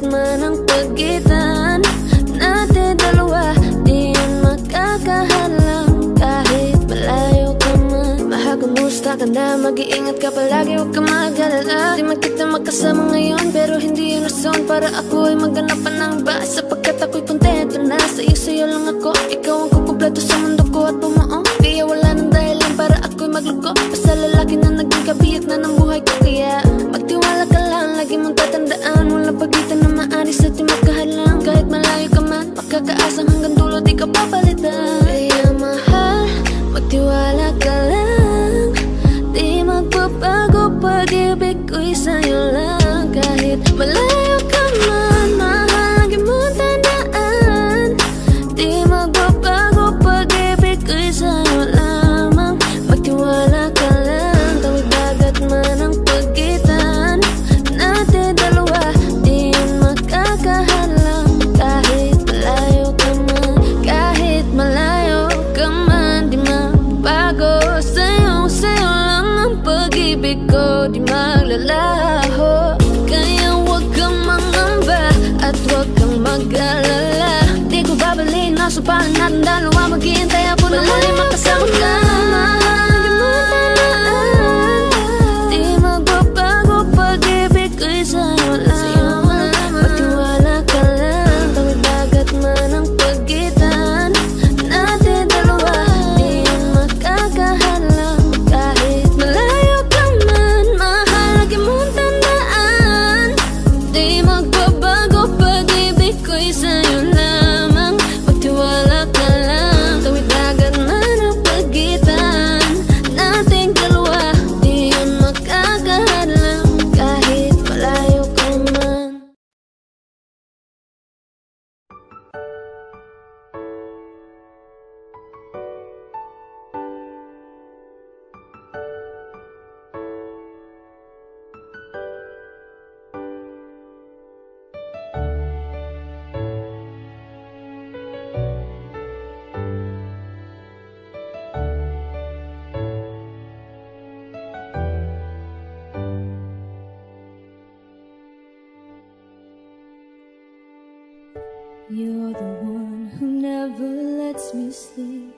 man ang pagitan natin dalawa, di yun makakahalang kahit malayo ka man. Mahal, kumusta ka na? Mag-iingat ka palagi, huwag ka mag-alala. Di man kita magkasama ngayon, pero hindi yun rason para ako ay magganapan ng iba. Sapagkat ako'y kontento na sa'yo lang ako. Ikaw ang kukumpleto sa mundo ko at bumuo. Kaya wala nang dahilan para ako'y magluko. Basta lalaki na naging kabiyak na ng buhay ko. Kaya magtiwala ka lang, lagi mong tatandaan, walang pagitan na maaari sa ating magkahalang. Kahit malayo ka man, makakaasang hanggang dulo di ka papalitan. Kaya mahal, magtiwala ka lang, di magbabago pag-ibig ko'y sa'yo lang. Kahit malayo ka man, mahal, lagi mong tandaan, di magbabago pag-ibig ko'y sa'yo lamang. Magtiwala ka lang, tawid dagat man ang pagitan natin dalawa, di yun makakahalang kahit malayo ka man. Kahit malayo ka man, di magbago sa'yo lang ang pag-ibig ko, di maglalaho. Kaya huwag kang mangamba at huwag kang mag-alala. Di ko babaliin na supalan natin dalawa, maghihintay ako na muli makasama ka. Di magbabago pag-ibig ko'y sa'yo lang. Magtiwala ka lang, tawid dagat man ang pagitan natin dalawa, di yun makakahalang kahit malayo ka man. Mahal, lagi mong tandaan, di magbabago pag-ibig ko'y sa'yo lamang. Magtiwala ka lang, tawid dagat man ang pagitan natin dalawa, di yun makakahalang kahit malayo ka man. You're the one who never lets me sleep.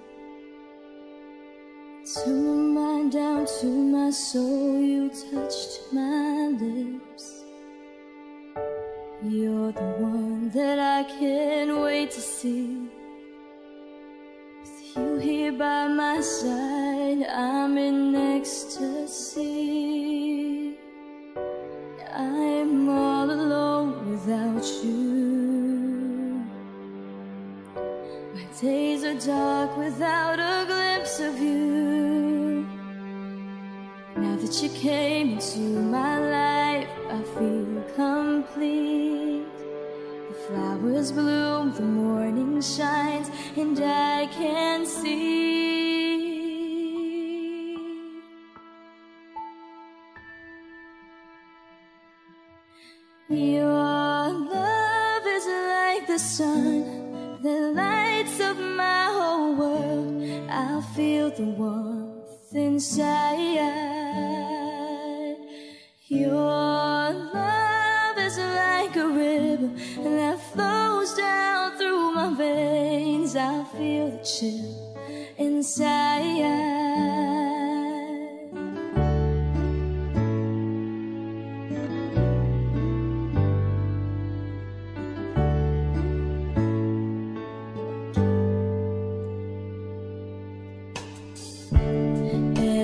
To my mind, down to my soul, you touched my lips. You're the one that I can't wait to see. With you here by my side, I'm in ecstasy. I'm all alone without you. My days are dark without a glimpse of you. Now that you came into my life, I feel complete. The flowers bloom, the morning shines, and I can see. Your love is like the sun that lights up my whole world. I feel the warmth inside. Your love is like a river that flows down through my veins. I feel the chill inside.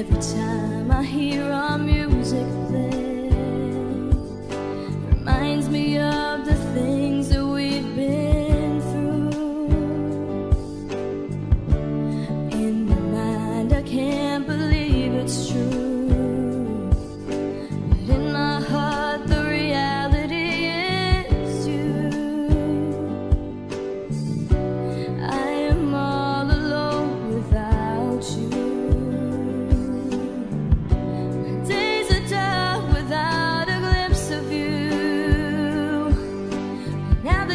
Every time I hear our music play, reminds me of the things that we've been through. In my mind, I can't believe it's true, but in my heart, the reality is you. I am all alone without you.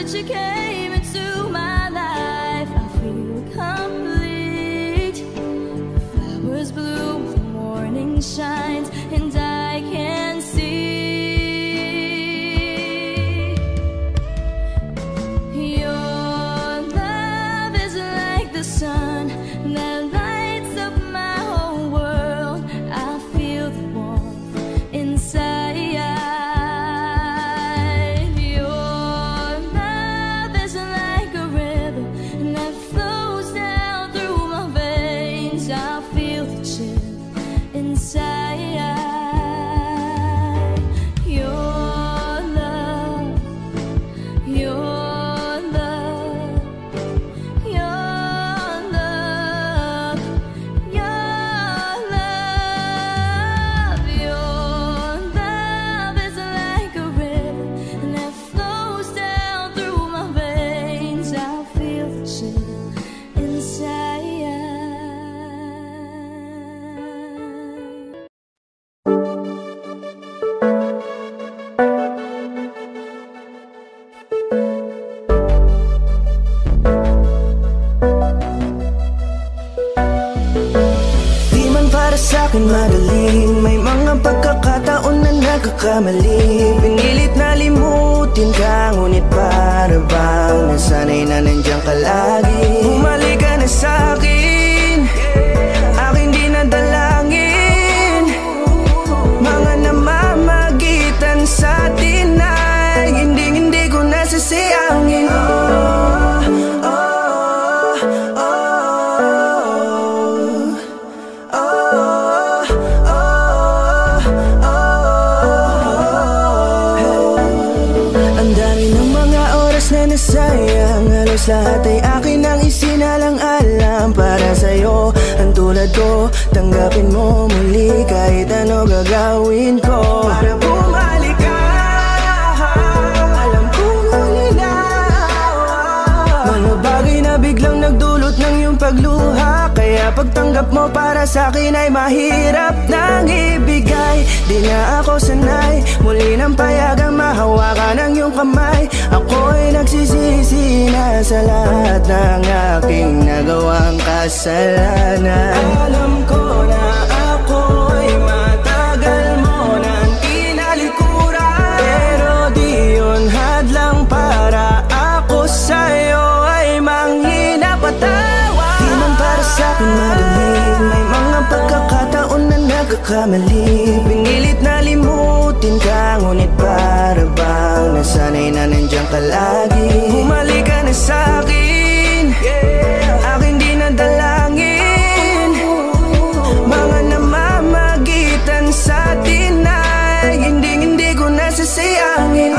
You came into my life, I feel complete. The flowers bloom, the morning shines, and I can see. nagkakamali. Pinilit na limutin ka, ngunit para bang nasanay na nandiyan ka lagi. Bumalik ka na sa'kin, aking di nadalangin. Mga namamagitan sa atin ay hindi ko nasasayangin. Sayang, halos lahat ay akin ang isinalang-alam para sa'yo. Ang tulad ko, tanggapin mo muli kahit ano gagawin ko para bumalik ka. Alam kong ulinaw mga bagay na biglang nagdulot ng iyong pagluha. Kaya pagtanggap mo para sa'kin ay mahirap nang ibigay. Di na ako sanay muli ng payagang mahawakan ang iyong kamay. Ako'y nagsisisi na sa lahat ng aking nagawang kasalanan. Alam ko na ako'y matagal mo nang tinalikuran, pero di yun hadlang para ako sa'yo ay manghina patawa. Di man para sa'kin madali, may mga pagkakataon na nagkakamali. Pinilit na limutin ka, ngunit para bang nasanay na nandiyan ka lagi. Bumalik ka na sa'kin, aking di nadalangin. Mga namamagitan sa atin ay hindi ko nasasayangin.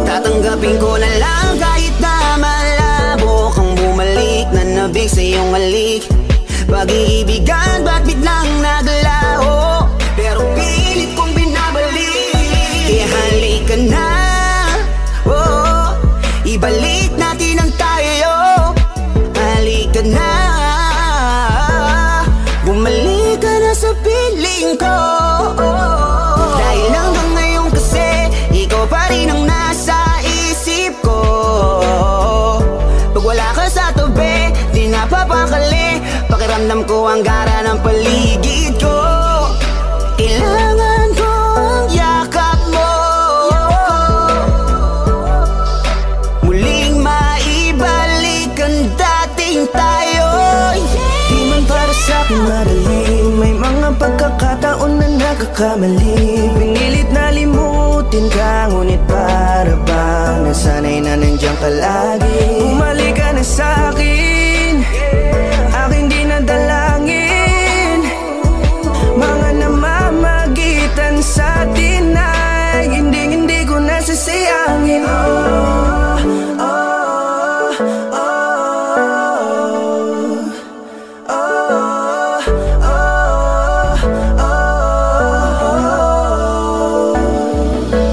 Tatanggapin ko na lang kahit na malabo kang bumalik na nabig sa iyong halik. Pag-iibigan ba't biglang naglaho, pero pilit kong binabalik. Kaya halika na, oh, ibalik natin ang tayo. Halika na, bumalik ka na sa piling ko. Dahil hanggang ngayon kasi ikaw pa rin ang nasa isip ko. Pag wala ka sa tabi, di napapakali. Pakiramdam ko ang gara ng paligid ko. Kailangan ko ang yakap mo, muling maibalik ang dating tayo. Di man para sa'kin madali, may mga pagkakataon na nagkakamali. Pinilit na limutin ka, ngunit para bang nasanay na nandiyan ka lagi. Bumalik ka na sa'kin, aking di nadalangin. Mga namamagitan sa atin ay hindi ko nasasayangin.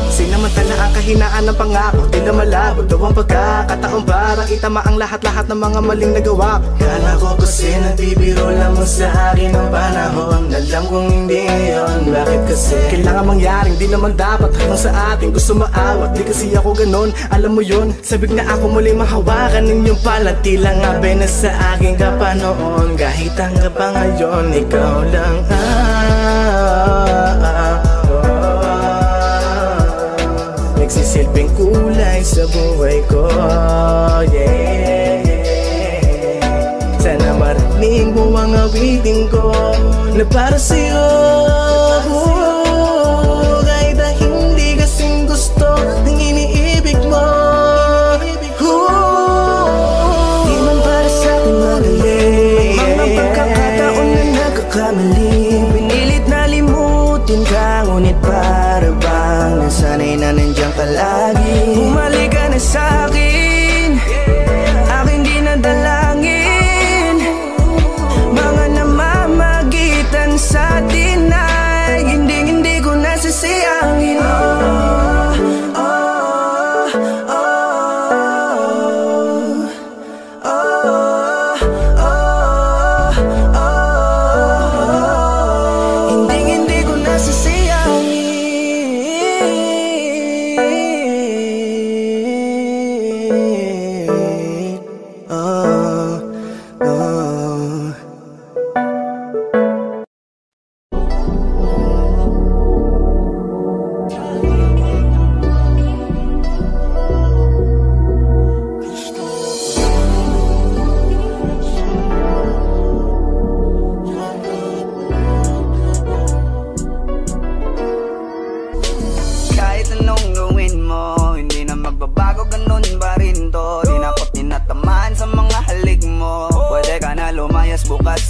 Sinamantala ang kahinaan ng pangako, di na malabo daw ang pagkakataon para itama ang lahat-lahat ng mga maling nagawa. Kala ko kasi nabibiro lang mo sa akin ang panahon. Alam kong hindi ngayon, bakit kasi kailangan mangyaring di naman dapat hanggang sa atin gusto maawat. Di kasi ako ganon, alam mo yun. Sabik na ako muli mahawakan ninyong palat. Tila nga na sa aking kapanoon. Kahit hanggang pa ngayon, ikaw lang nagsisilbing kulay sa buhay ko, yeah. Sana marinig mo ang awitin ko na para sa'yo, kahit na hindi kasing gusto ng iniibig mo. Di man para sa'kin madali, may mga pagkakataon na nagkakamali. Pinilit na limutin ka, ngunit para bang nasanay na nandiyan ka lagi. Bumalik ka na sa'kin, aking di nadalangin. Mga namamagitan sa atin ay hindi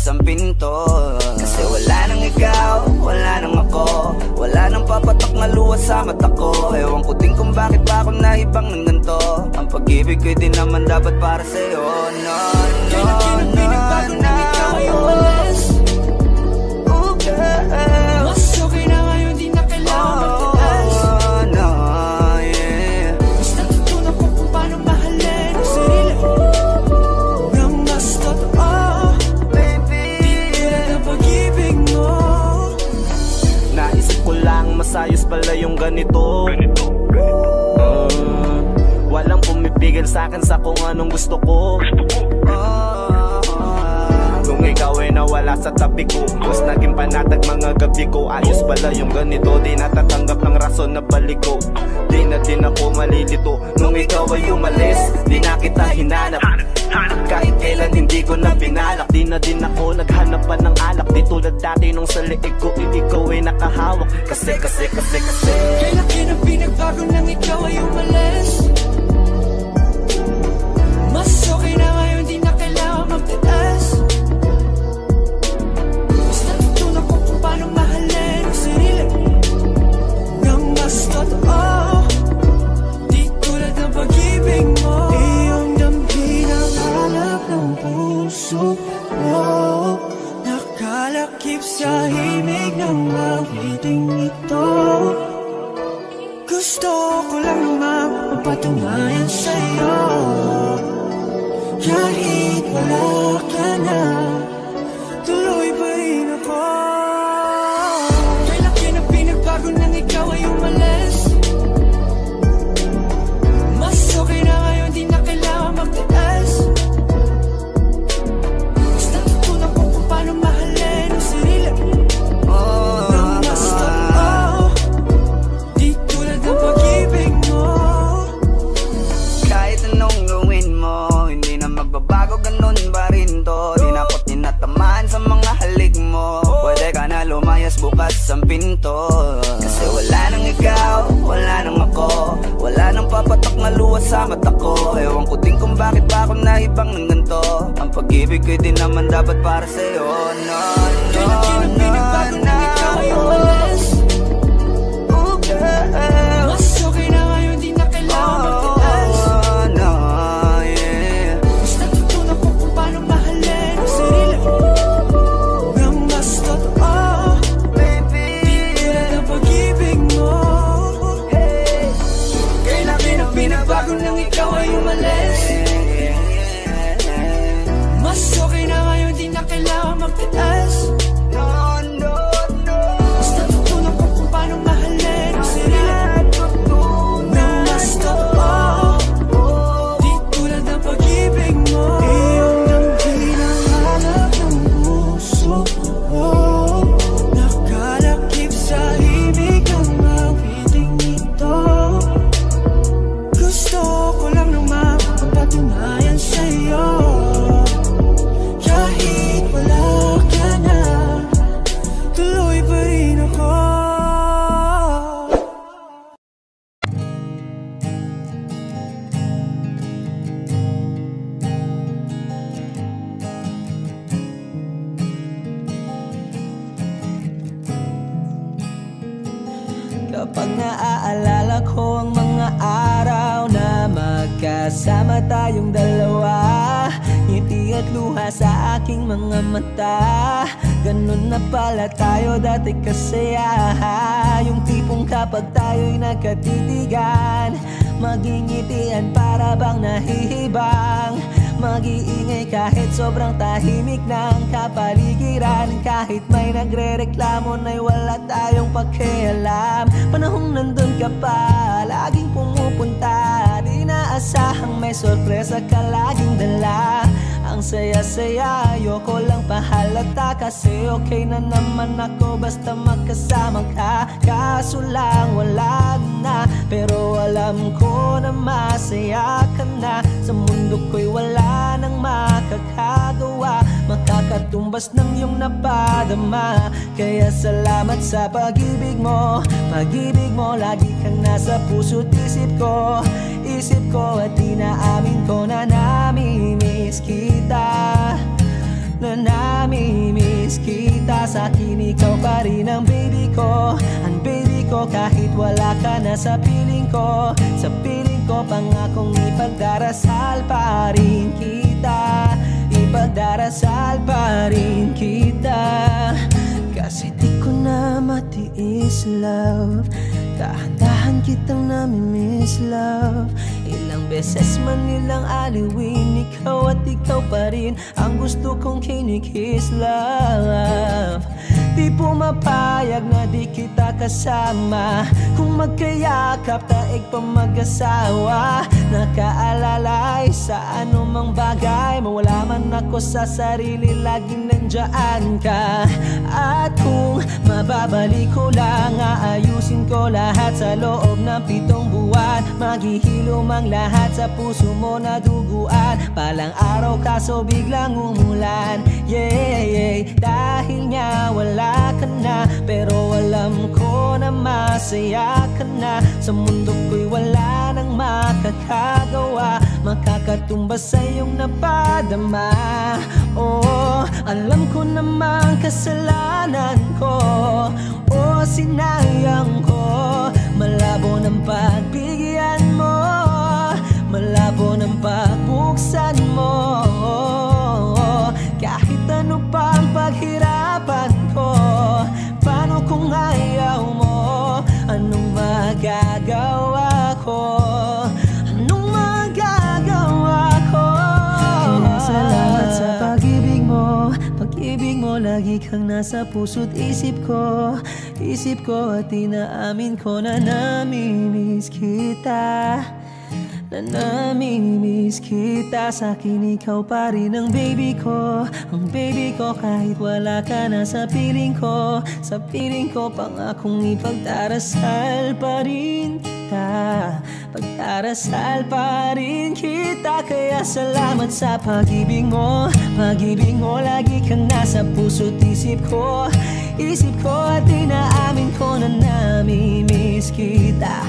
ang pinto. Kasi wala nang ikaw, wala nang ako, wala nang papatak na luha sa mata ko. Ewan ko din kung bakit pa ako naibang ng ganito. Ang pag-ibig ko'y di naman dapat para sa'yo. No, no, no, no, ikaw ay umalis. Oh girl, Mas okay na ngayon, di na kailangan magtaas. oh no, yeah. Mas natutunan ko kung paano mahalin ang sarili nang mas totoo. Baby, Tulad ng pag-ibig mo. Naisip ko lang masayos pala yung ganito. Walang pumipigil sa'kin sa kung anong gusto ko. Nung ikaw ay nawala sa tabi ko, mas naging panatag mga gabi ko. Ayos pala yung ganito, di natatanggap ng rason na balik ko. Di na din ako malilito. Nung ikaw ay umalis, di na kita hinanap. Kahit kailan hindi ko na pinalak. Di na din ako naghanap pa ng alak. Di tulad dati nung sa liig ko, ikaw ay nakahawak. Kasi Kailan kinang pinagbago nang ikaw ay umalis. Mas okay na ngayon, di na kailangan magtaas. Mas natutunan ko kung paano mahalin ang sarili nang mas totoo. Di tulad ng pag-ibig mo. Iyong damhin ang hanap ng puso mo. Nakalakip sa himig ng awiting ito. Gusto ko lang naman mapatunayan sa'yo. Kahit wala ka na, tuloy pa rin ako. Kailan kinang pinagbago nang ikaw ay umalis. Mas okay na ngayon, di na kailangan magtaas. Mas natutunan ko kung paano mahalin ang sarili nang mas totoo. Di tulad ng pag-ibig mo. kahit anong gawin mo, hindi na magbabago, ganun pa rin to. Di na ako tinatamaan sa mga halik mo. Pwede ka na lumayas, bukas ang pinto. Kasi wala nang ikaw, wala nang ako, wala nang papatak na luha sa mata ko. Ewan ko din kung bakit pa ako naibang ng ganito. Ang pag-ibig ko'y di naman dapat para sa'yo. No, no, Kailan kinang pinagbago nang ikaw ay umalis. oh girl, Mas okay na ngayon, di na kailangan magtaas. oh no, yeah. Mas natutunan ko kung paano mahalin ang sarili nang mas totoo. Baby, Tulad ng pag-ibig mo. Kailan kinang pinagbago nang ikaw ay umalis. Mas okay na ngayon, di na kailangan magtaas. no, no, no. Mas natutunan ko kung paano mahalin ang sarili nang mas totoo. Di tulad ng pag-ibig mo. Iyong damhin ang hanap ng puso mo. Nakalakip sa himig ng awiting ito. Gusto ko lang naman mapatunayan sa'yo. Kahit wala ka na, tuloy pa rin ako. Kapag naaalala ko ang mga araw na magkasama tayong dalawa, ngiti at luha sa aking mga mata. Ganun na pala tayo dati kasaya. Yung tipong kapag tayo'y nagkatitigan, magingitian para bang nahihibang. Mag-iingay kahit sobrang tahimik ng kapaligiran. Kahit may nagre-reklamo na'y wala tayong pakialam. Panahong nandun ka pa, laging pumupunta. Di naasahang may sorpresa ka laging dala. Ang saya-saya, ayoko lang pahalata. Kasi okay na naman ako basta magkasama ka. Kaso lang wala na, pero alam ko na masaya ka na. Sa mundo ko'y wala nang makakagawa, makakatumbas ng iyong napadama. Kaya salamat sa pag-ibig mo. Pag-ibig mo, lagi kang nasa puso't isip ko. Isip ko at inaamin ko na namimiss kita, na namimiss namimiss kita. Sa'kin ikaw pa rin ang baby ko, ang baby ko. Kahit wala ka na sa piling ko, sa piling ko pangakong ipagdarasal pa rin kita, ipagdarasal pa rin kita. Kasi di ko na matiis love, dahan-dahan kitang namimiss love. Ilang beses man nilang aliwin, ikaw at ikaw pa rin ang gusto kong kinikiss love. Di pumapayag na di kita kasama, kung magkayakap taig pa mag-asawa. Nakaalalay sa anumang bagay, mawala man ako sa sarili, laging nandiyan ka. At kung mababalik ko lang, aayusin ko lahat sa loob ng 7 buwan. Maghihilom ang lahat sa puso mo na duguan. Palang araw kaso biglang umulan, yeah, yeah. Dahil nga wala ka na, pero alam ko na masaya ka na. Sa mundo ko'y wala nang makakagawa, makakatumbas sa iyong napadama. Oh, alam ko namang kasalanan ko, oh, sinayang ko. Malabo ng pagbigyan mo, malabo ng pagbuksan mo. Kahit ano pang paghirapan ko, paano kung ayaw mo? Anong magagawa ko? Anong magagawa ko? Kaya salamat sa pag-ibig mo, pag-ibig mo. Lagi kang nasa puso't isip ko, isip ko. At inaamin ko na namimiss kita, na namimiss kita. Sa'kin ikaw pa rin ang baby ko, ang baby ko. Kahit wala ka na sa piling ko, sa piling ko pangakong ipagdarasal pa rin kita, pagdarasal pa rin kita. Kaya salamat sa pag-ibig mo, pag-ibig mo. Lagi kang nasa puso't isip ko, isip ko. At inaamin ko na namimiss kita,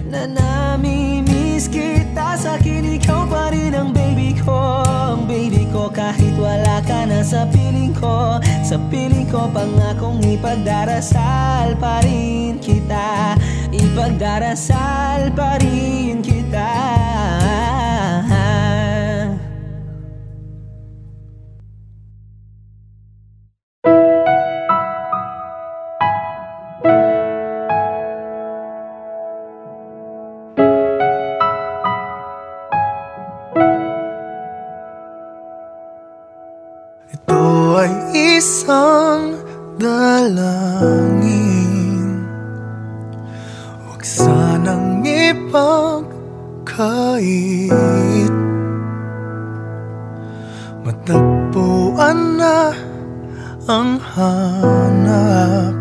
na namimiss kita. Sa'kin ikaw pa rin ang baby ko, ang baby ko. Kahit wala ka na sa piling ko, sa piling ko pangakong ipagdarasal pa rin kita, ipagdarasal pa rin kita. Isang dalangin, huwag sanang ipagkait. Matagpuan na ang hanap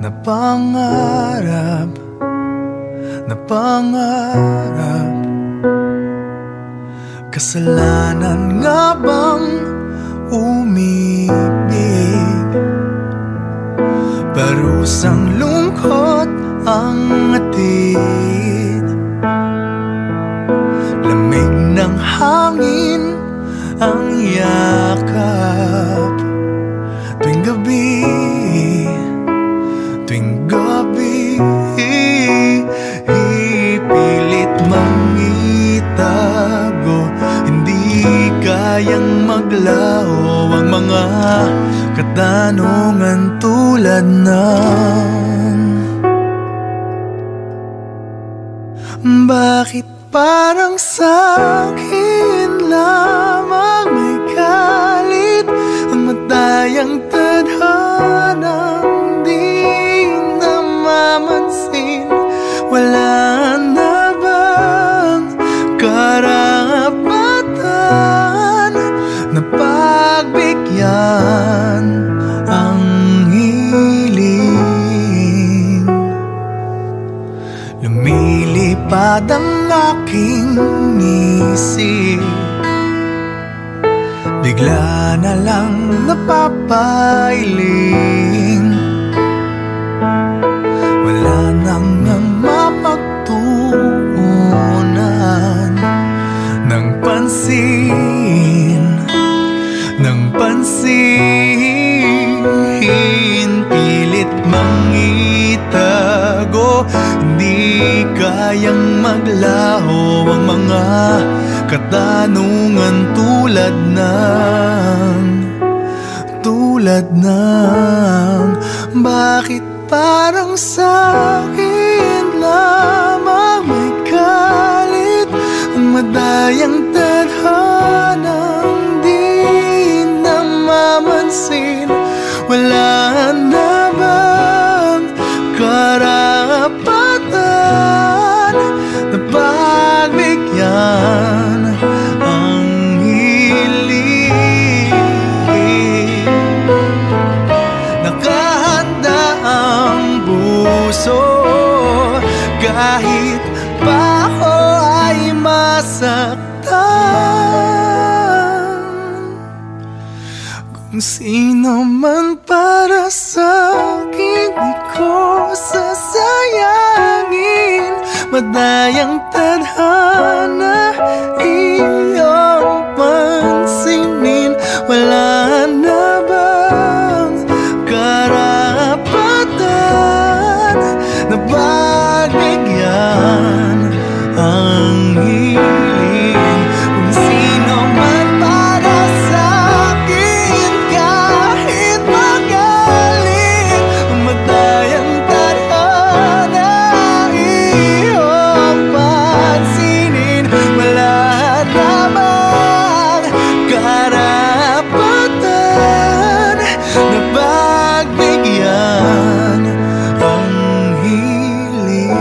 na pangarap, na pangarap. Kasalanan nga bang umibig? Parusang lungkot ang atid, lamig ng hangin ang yakap. Tuwing gabi, tuwing gabi, ipilit mangitago. Hindi kayang maglaho ang mga katanungan tulad ng bakit parang sa'kin lamang may galit ang matayang tadhanang di namamansin? Wala na bang karapatan na pagbigyan ang hiling? Lumilipad ang aking isip, bigla na lang napapailing. Wala nang mapagtuunan ng pansin, ng pansin. madayang maglaho ang mga katanungan tulad ng bakit parang sa'kin lamang may galit ang madayang tadhanang di namamansin. Wala na bang karapatan na pagbigyan ang hiling? Nakahanda ang puso kahit pa ako ay masaktan. Kung sino man para sa'kin, di ko sasayangin. Madayang tadhana iyong pansinin. Wala na bang karapatan na pagbigyan ang hiling? Kung sino man para sa'kin, kahit magaling, madayang tadhana iyong pansinin. Wala na bang karapatan na pagbigyan ang hiling?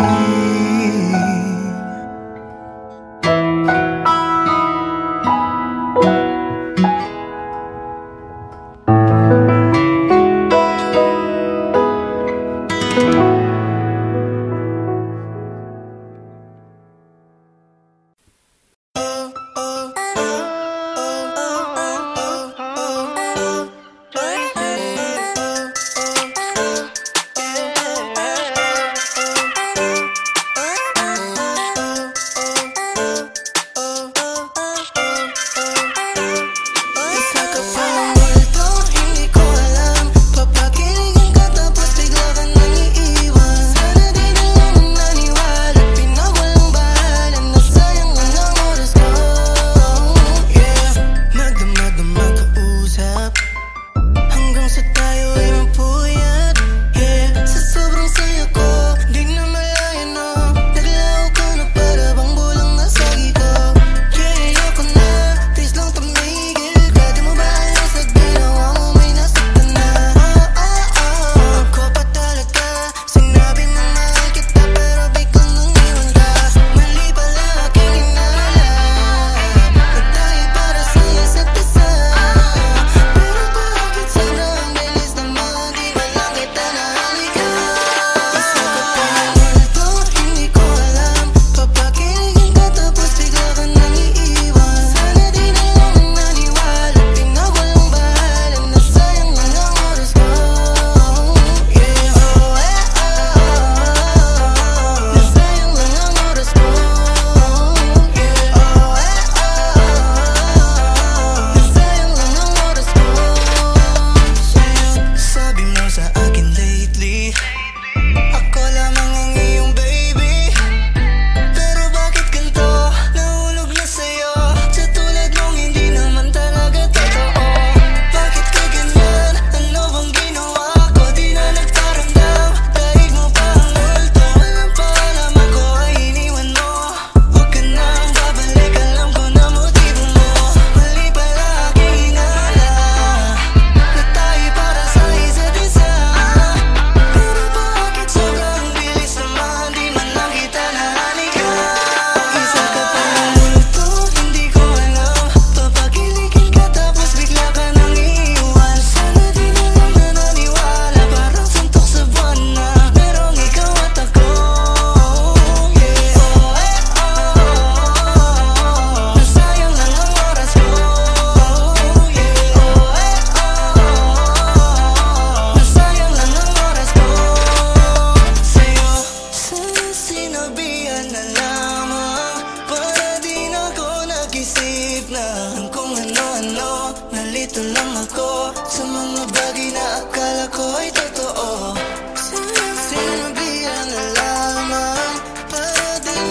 Sinabihan na lamang para di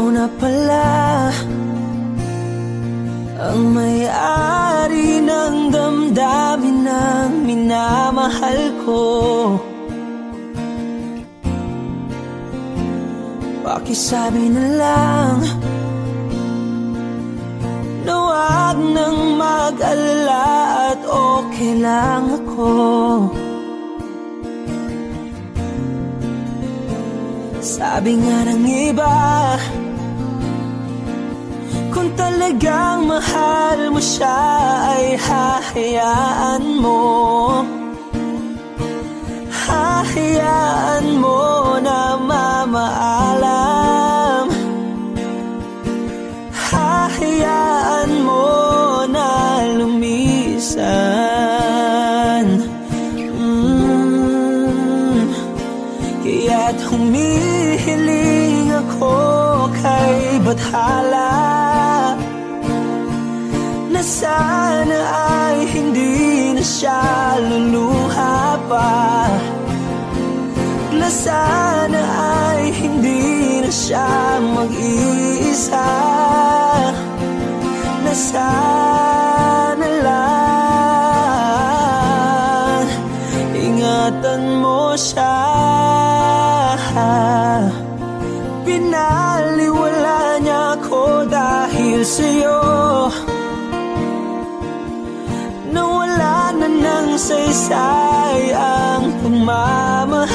ikaw na pala ang may-ari ng damdamin ng minamahal ko. Pakisabi na lang na wag nang mag-alala at okay lang ako. Sabi nga ng iba, kung talagang mahal mo siya ay hahayaan mo. Hahayaan mo na mamaalam. Hahayaan mo na lumisan. Kaya't humihiling ako kay Bathala na sana ay hindi na siya luluha pa, na sana ay hindi na siya mag-iisa, na sana lang ingatan mo siya. Pinaliwala niya ako dahil sa'yo, nawala na ng saysay ang pagmamahal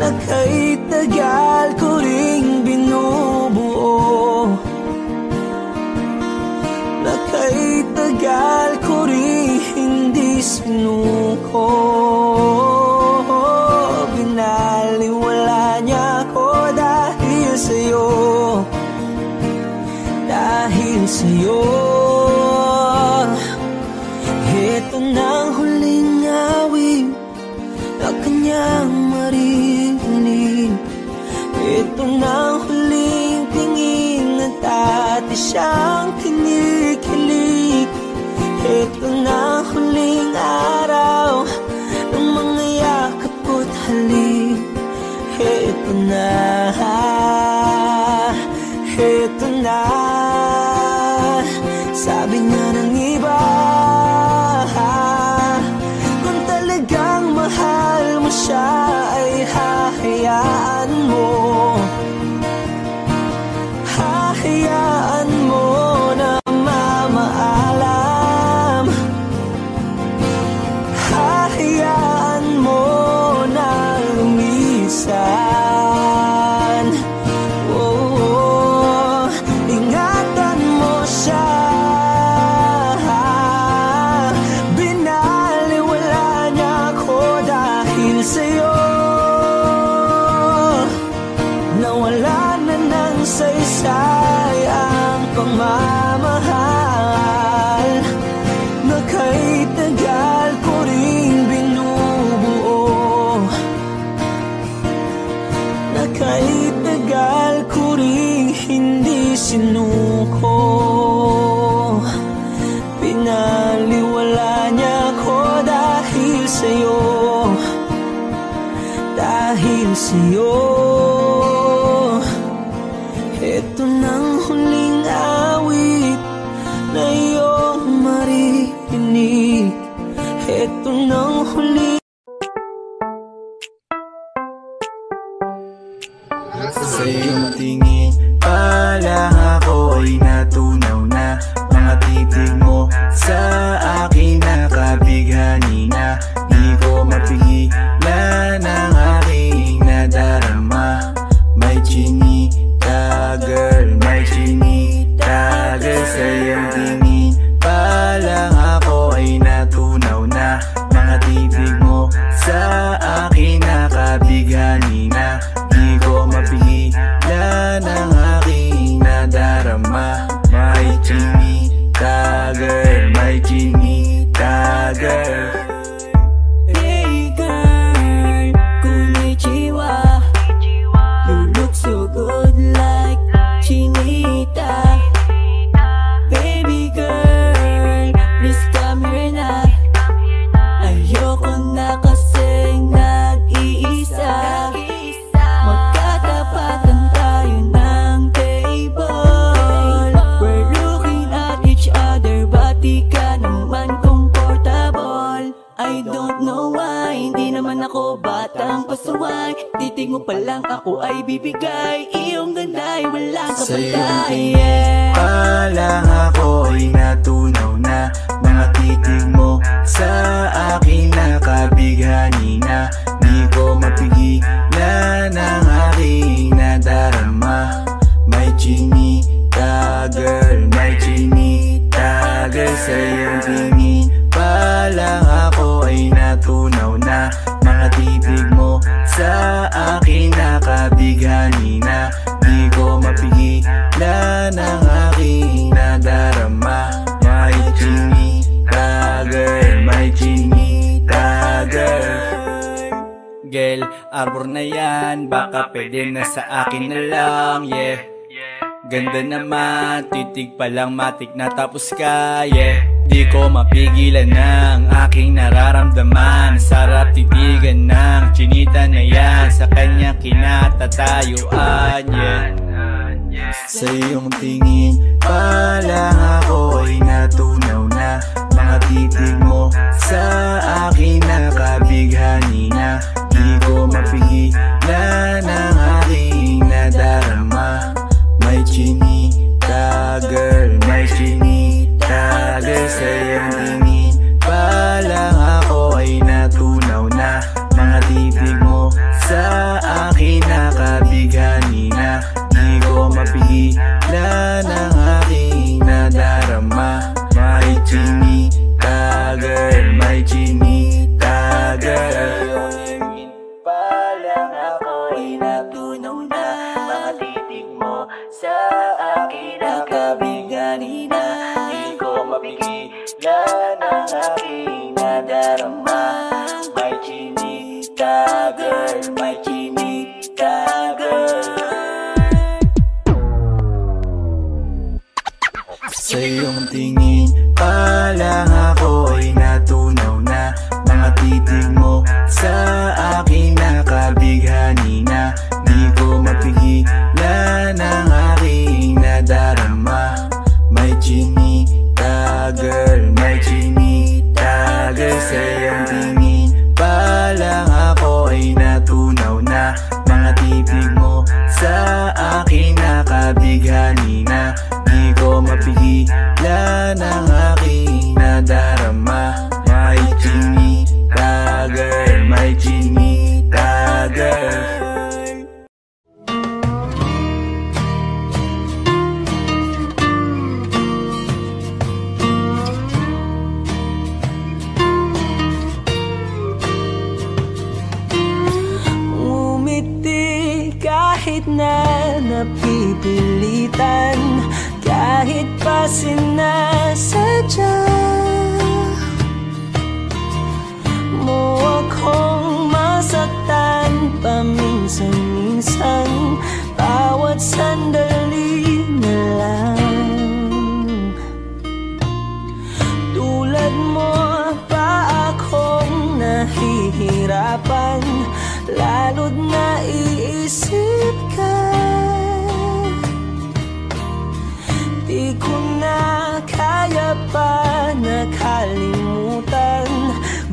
na kay tagal ko ring binubuo, na kay tagal ko ring hindi sinuko. Binaliwala niya ako dahil sa'yo, dahil sa'yo. Ito na ang huling awit na kanyang maririnig. Ito na ang huling tingin at dati siyang kinikilig. Ito na ang huling araw ng mga yakap ko't halik. Ito na, ito na. Sabi nga ng iba, kung talagang mahal mo siya ay hahayaan mo. Hahayaan mo na mamaalam. Hahayaan mo na lumisan. Oh, ingatan mo siya. Nawala na ng saysay ang pagmamahal na kay tagal ko ring binubuo, na kay tagal ko ring hindi sinuko. Pinaliwala niya ko dahil sa'yo, dahil sa'yo. Ito nang huling awit na iyong maririnig. Ito nang huling. Sa iyong tingin pa lang ako ay natunaw na. Mga titig mo sa akin nakabighani na. Di ko mapigilan ang aking nadarama. I don't know why, hindi naman ako batang pasaway. Titig mo pa lang ako ay bibigay. Iyong ganda'y walang kapatay. Sa iyong tingin pa lang ako ay natunaw na. Mga titig mo sa akin nakabighani na. Di ko mapigilan ang aking nadarama. May chinita girl, may chinita girl. Sa iyong tingin pa lang ako ay natunaw na. Mga titig mo sa akin nakabighani na. Di ko mapigilan ang aking nadarama. May chinita girl, may chinita girl. Girl, arbor na yan, baka pwede na sa akin na lang, yeah. Ganda naman, titig pa lang matik na tapos ka, yeah. Di ko mapigilan ng aking nararamdaman. Sarap titigan ng chinita na yan, sa kanya kinatatayuan, yeah. Sa iyong tingin pa lang ako ay natunaw na. Mga titig mo sa akin nakabighani na. Di ko mapigilan ang aking nadarama. May chinita girl, may chinita girl. Sa iyong tingin pa lang ako ay natunaw na. Mga titig mo sa akin nakabighani na. Di ko mapigilan ang aking nadarama. May chinita girl, may chinita girl. Pa lang ako ay natunaw na. Mga titig mo sa akin nakabighani na. Di ko mapigilan ang aking nadarama. May chinita girl, may chinita girl. Sa iyong tingin pa lang ako ay natunaw na. Mga titig mo sa akin nakabighani na. Di ko mapigilan ang aking nadarama. May chinita girl, may chinita girl. Sa iyong tingin pa lang ako ay natunaw na. Mga titig mo sa akin nakabighani na. Di ko mapigilan ang aking nadarama. May chinita girl, may chinita girl. Umiti kahit na napipilitan, kahit pa sinasadya mo akong masaktan paminsan-minsan. Bawat sandali na lang, tulad mo pa akong nahihirapan. Lalo't naiisip ka, di ko na kaya pa nakalimutan.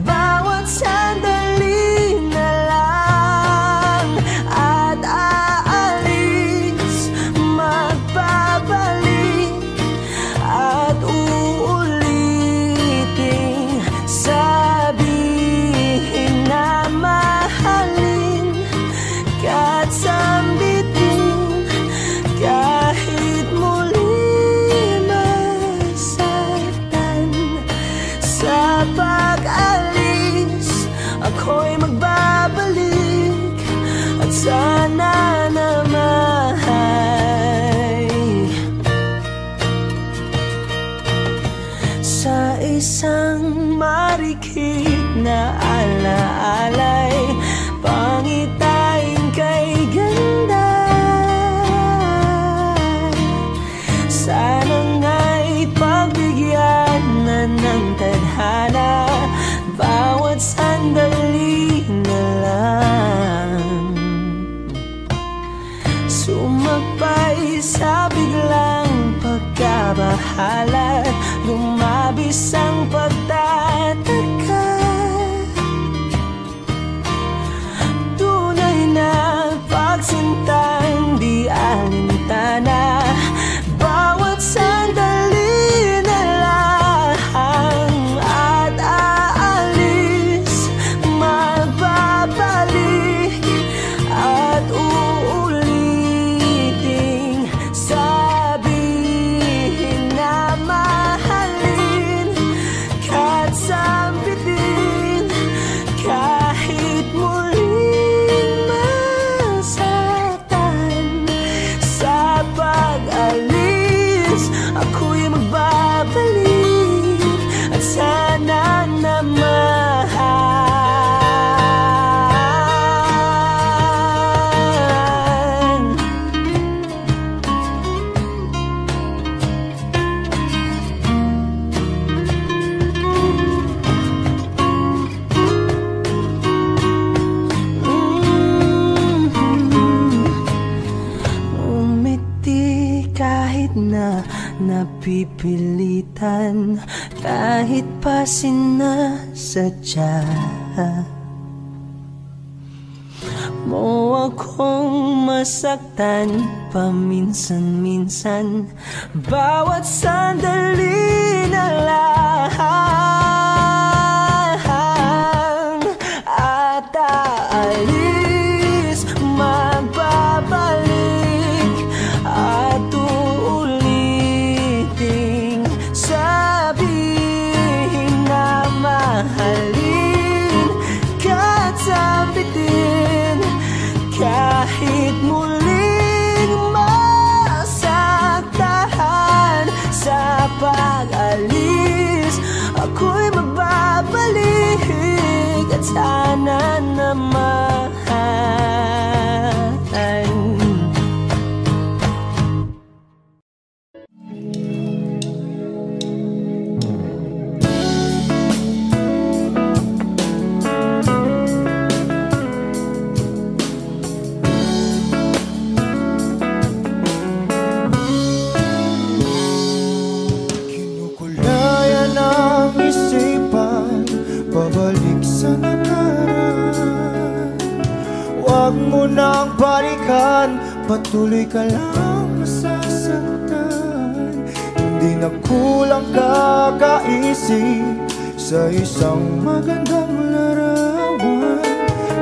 Bawat sandali na lang at aalis, magbabalik at uulitin. Sabihin na mahalin ka't sambitin, kahit muli masaktan. Sa pag-alis ako'y magbabalik, at sana naman sa isang marikit na alaalay, pangitain kay ganda. Sana nga'y pagbigyan na ng tadhana. Bawat sandali na lang, sumagpay sa biglang pagkabahala. Lumabis ang pagtataka, napipilitan kahit pa sinasadya mo akong masaktan paminsan-minsan. Bawat sandali na lang at aalis, magbabalik at uuliting sabihin na mahalin ka't sabitin kahit muling masaktahan. Sa pag-alis ako'y magbabalik at sana naman Huwag mo nang balikan, patuloy ka lang masasaktan. Hindi na kulang kakaisip sa isang magandang larawan.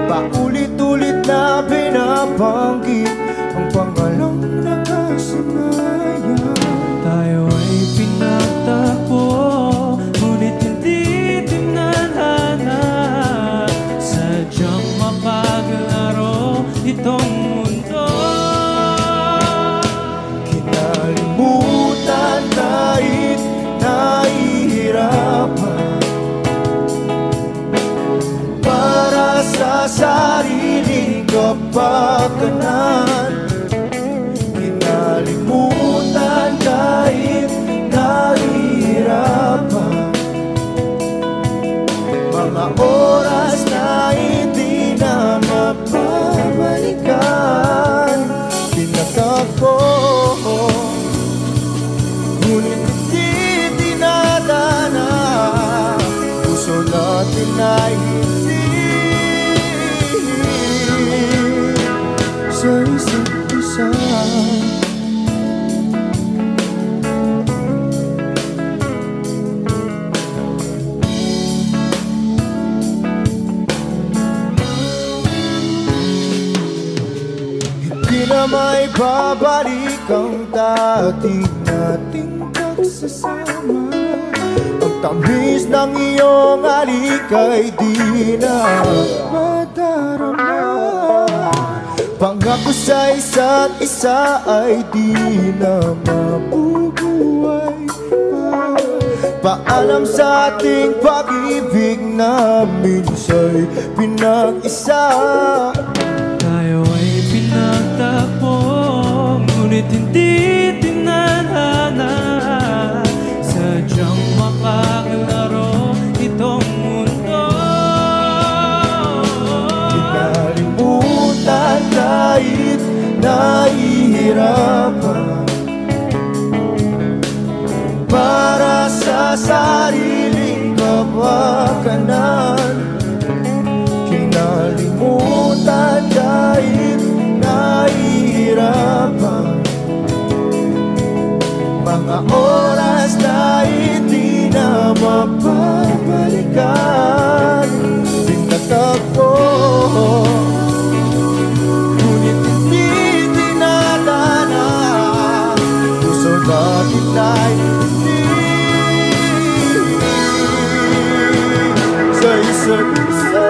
Paulit-ulit na binabanggit ang pangalang nakasanayan. Tayo ay pinagtagpo, ngunit hindi tinadhana. Sadyang mapaglaro itong mundo. Kinalimutan kahit nahihirapan para sa sariling kapakanan. Kinalimutan kahit nahihirapan mga oras na hindi na mapabalikan. Pinagkako, ngunit hindi dinadana. Puso natin ay hindi sa isa't isa. Na may babalik ang dati nating pagsasama. Ang tamis ng iyong halik ay di na madarama. Pangako sa isa't isa ay di na mabubuhay pa. Paalam sa ating pag-ibig na minsa'y pinag-isa. Tayo ay pinagtagpo, ngunit hindi tinadhana. Sadyang makaglaro itong mundo. Kinalimutan kahit nahihirapan para sa sariling kapakanan. Kinalimutan kahit nahihirapan mga oras na hindi na mapabalikan. Pinagtagpo, ngunit hindi dinadana. Puso natin ay hindi sa isa't isa.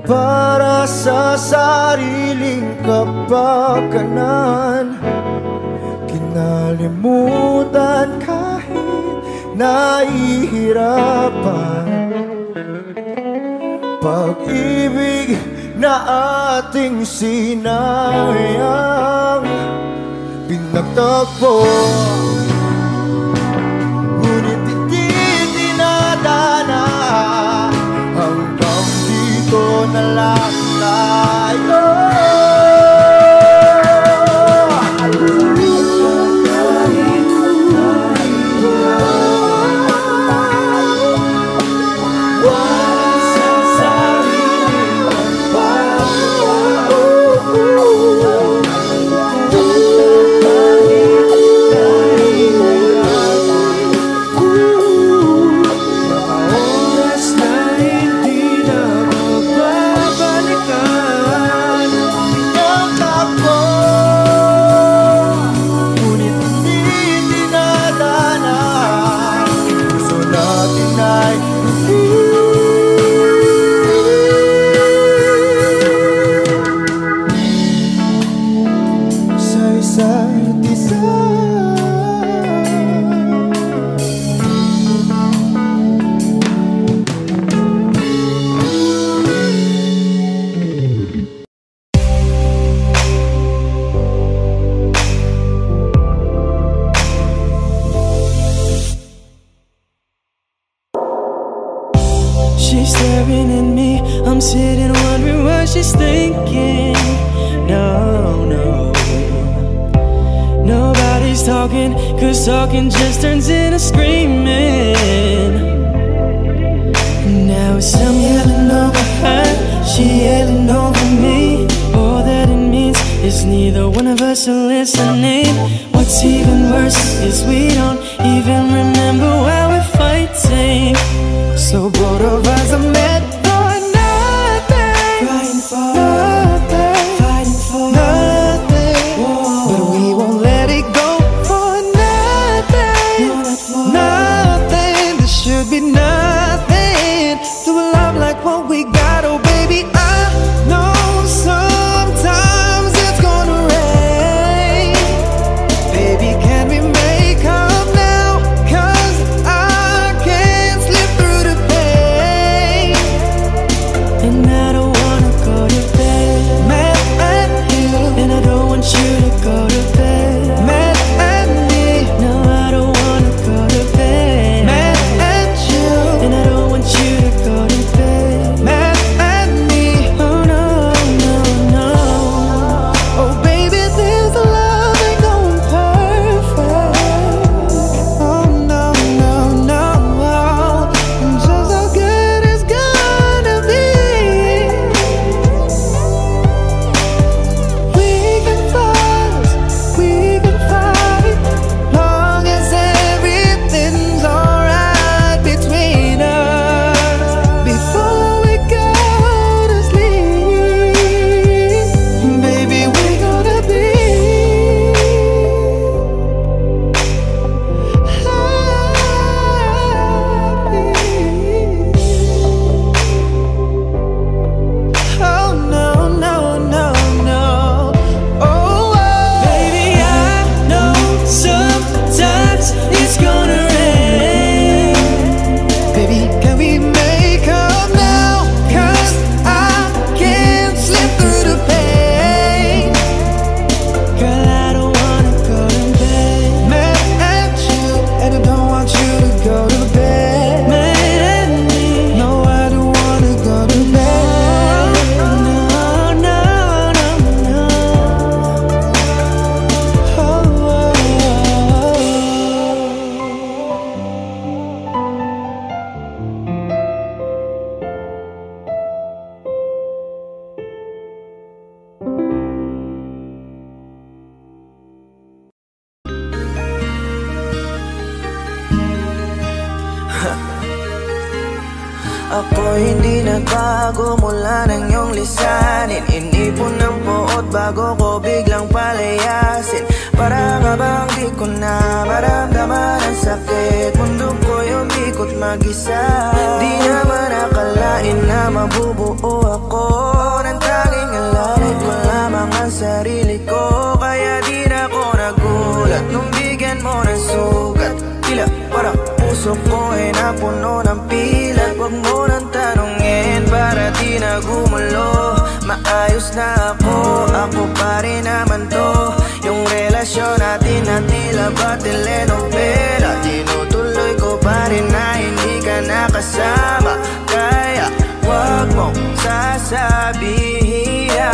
para sa sariling kapakanan. Kinalimutan kahit nahihirapan. Pag-ibig na ating sinayang pinagtagpo, ngunit hindi dinadana. Hanggang dito na lang tayo. She's staring at me, I'm sitting wondering what she's thinking. No, no, nobody's talking, cause talking just turns into screaming. Now it's I'm yelling over her, she yelling over me. All that it means is neither one of us are listening. What's even worse is we don't even remember why we're fighting. So both of us are meant for nothing, fighting for nothing, fighting for nothing. Whoa. But we won't let it go for nothing, no, not for nothing. There should be nothing to a love like what we got. Oh baby, I know sometimes it's gonna rain. Baby, can we make up now? Cause I can't slip through the pain, and I don't wanna go to bed mad at you, and I don't want you to go to bed mad at me. No, I don't wanna go to bed mad at you, and I don't want you to go to bed mad at me. Oh no, no, no. Oh baby, this love ain't going perfect. Oh no, no, no. Just how good it's gonna be. We can fuss, we can fight, long as everything's alright between us. Before we go to sleep, baby, we're gonna be happy. Oh no, no, no, no. Oh, baby, I know sometimes it's gonna rain. Baby, can we make up now? Cause I can't slip through the pain. Girl, I don't wanna go to bed mad at you, and I don't want you to go to bed mad at me. No, I don't wanna go to bed. No, no, no, no. Oh, Ako hindi nagbago mula ng iyong lisanin. Inipon ng buot bago ko biglang palayasin. Para ka bang di ko na maramdaman ang sakit. Mundo ko'y umikot mag-isa. Di naman akalain na mabubuo ako puso ko ay napuno ng pilat. Huwag mo nang tanungin para di na gumulo. Maayos na ako, ako pa rin naman to. Yung relasyon natin na tila ba telenovela, tinutuloy ko pa rin na hindi ka nakasama. Kaya huwag mong sasabihin na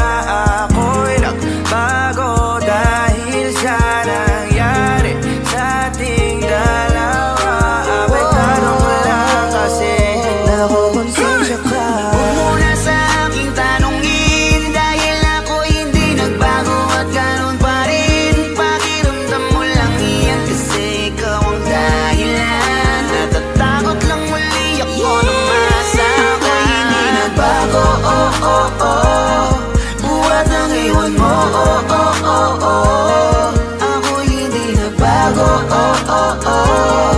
ako'y nagbago dahil sa nangyari sa ating dalawa. Abay tanong mo lang kasi nakukonsensya ka. Huwag mo na sa aking tanongin dahil ako hindi nagbago at ganun pa rin. Pakiramdam mo lang iyan kasi ikaw ang dahilan. Natatakot lang muli ako na masa ako'y hindi nagbago. Oh, oh, oh. Buhat ng iwan mo. Oh, oh, oh, oh. Ako'y hindi nagbago. Oh, oh, oh.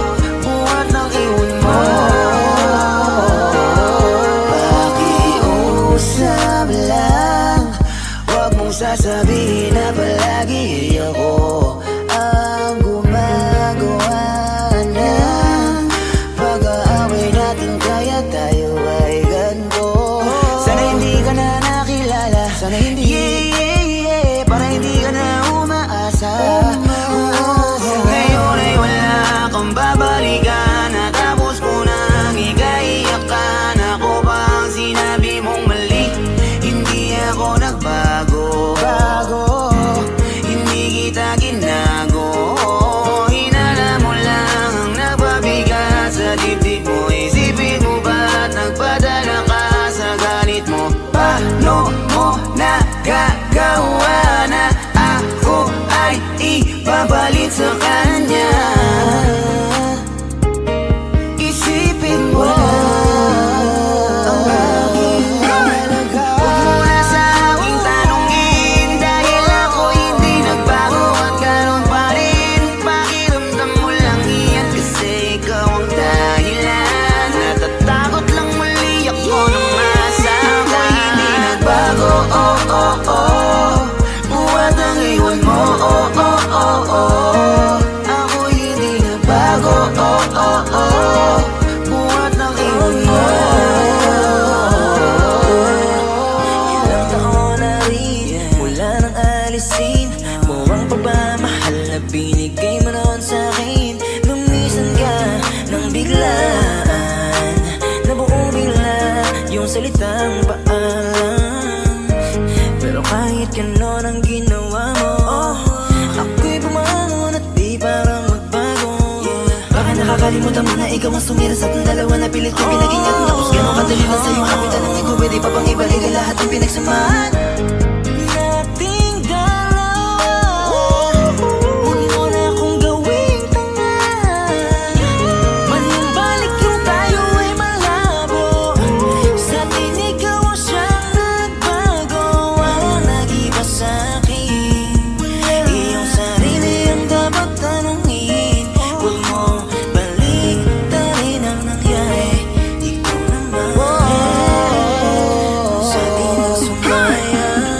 Buhat ng iwan mo. Pakiusap lang, huwag mong sasabihin na palagi ako ang gumagawa ng pag-aaway natin, kaya tayo ay ganito. Sana hindi ka na nakilala, sana hindi para hindi ka na umaasa. Ngayon ay wala kang babalikan, natapos ko nang ikaiyakan. Ako ba ang sinabi mong mali? Hindi ako nagbago, hindi kita ginago. Hinala mo lang ang nagpabigat sa dibdib mo. Isipin mo ba't nagpadala ka sa galit mo? Paano mo nagagawa na ako ay ipapalit sa kanya? Isipin mo ang aking halaga. Huwag mo na sa aking tanungin dahil ako hindi nagbago at ganun pa rin. Pakiramdam mo lang iyan kasi ikaw ang dahilan. Natatakot lang muli ako na masa ako'y hindi nagbago. Oh, oh, oh. Buhat ang iwan mo. Oh, oh, oh, oh. Ako'y hindi nagbago. Oh, oh, oh. Buhat ng iwan mo. Ilang taon na rin mula nang alisin mo ang pagmamahal na binigay mo noon sa'kin. Lumisan ka nang biglaan, nabuo bigla yung salitang paalam. Pero kahit ganon ang ginawa mo, ako'y bumangon at di parang magbago. Baka nakakalimutan mo na ikaw ang sumira sa ating dalawa na pilit ko pinag-ingat. Tapos ganon kadali lang sa'yo ako'y tanongin ko, pwede pa bang ibalik ang lahat ng pinagsamahan nating dalawa? Huwag mo na akong gawing tanga. Manumbalik yung tayo ay malabo. Sa atin ikaw ang siyang nagbago. Walang nag-iba sa'kin, iyong sarili ang dapat tanungin. Huwag mo baliktarin ang nangyari. Ikaw naman sa atin ang sumaya.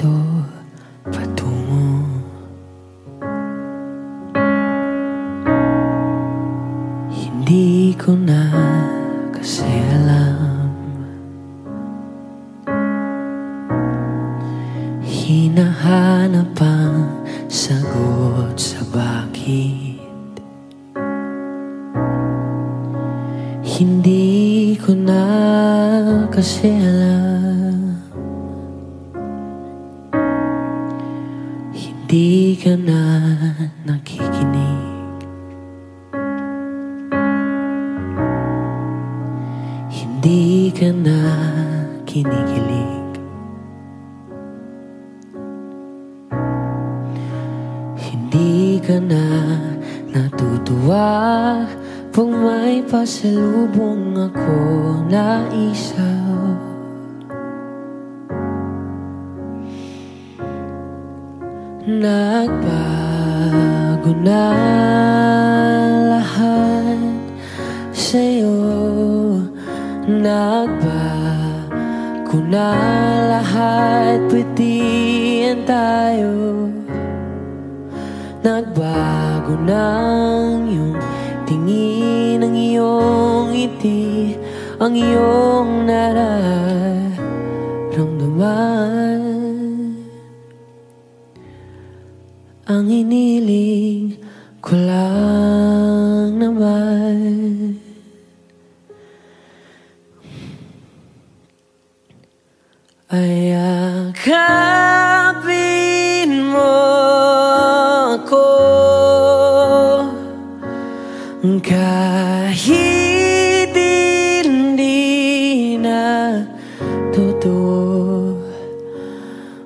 to patungo. Hindi ko na kasi alam, hinahanap ang sagot sa bakit. Hindi ko na kasi alam, hindi ka na nakikinig, hindi ka na kinikilig. Hindi ka na natutuwa pag may pasalubong ako na isaw. Nagbago na lahat sa'yo, nagbago na lahat, pwedihan tayo. Nagbago na ang iyong tingin, ang iyong ngiti, ang iyong nararamdaman. Ang iniling ko lang naman ay yakapin mo ako, kahit hindi na totoo.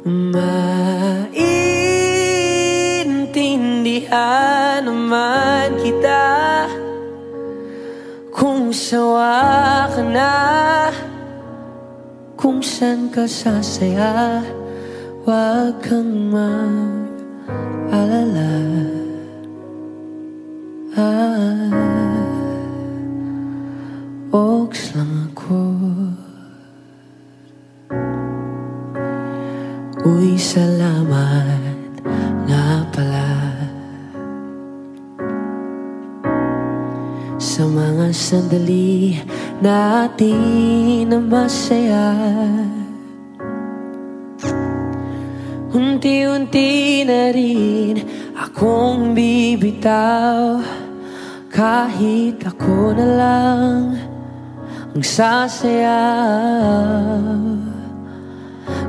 Maintindihan naman kita kung sawa ka na, kung saan ka sasaya, huwag kang mag-alala. Oaks lang ako. Uy, salamat nga pala sa mga sandali natin na masaya. Unti-unti na rin akong bibitaw, kahit ako na lang ang sasayaw.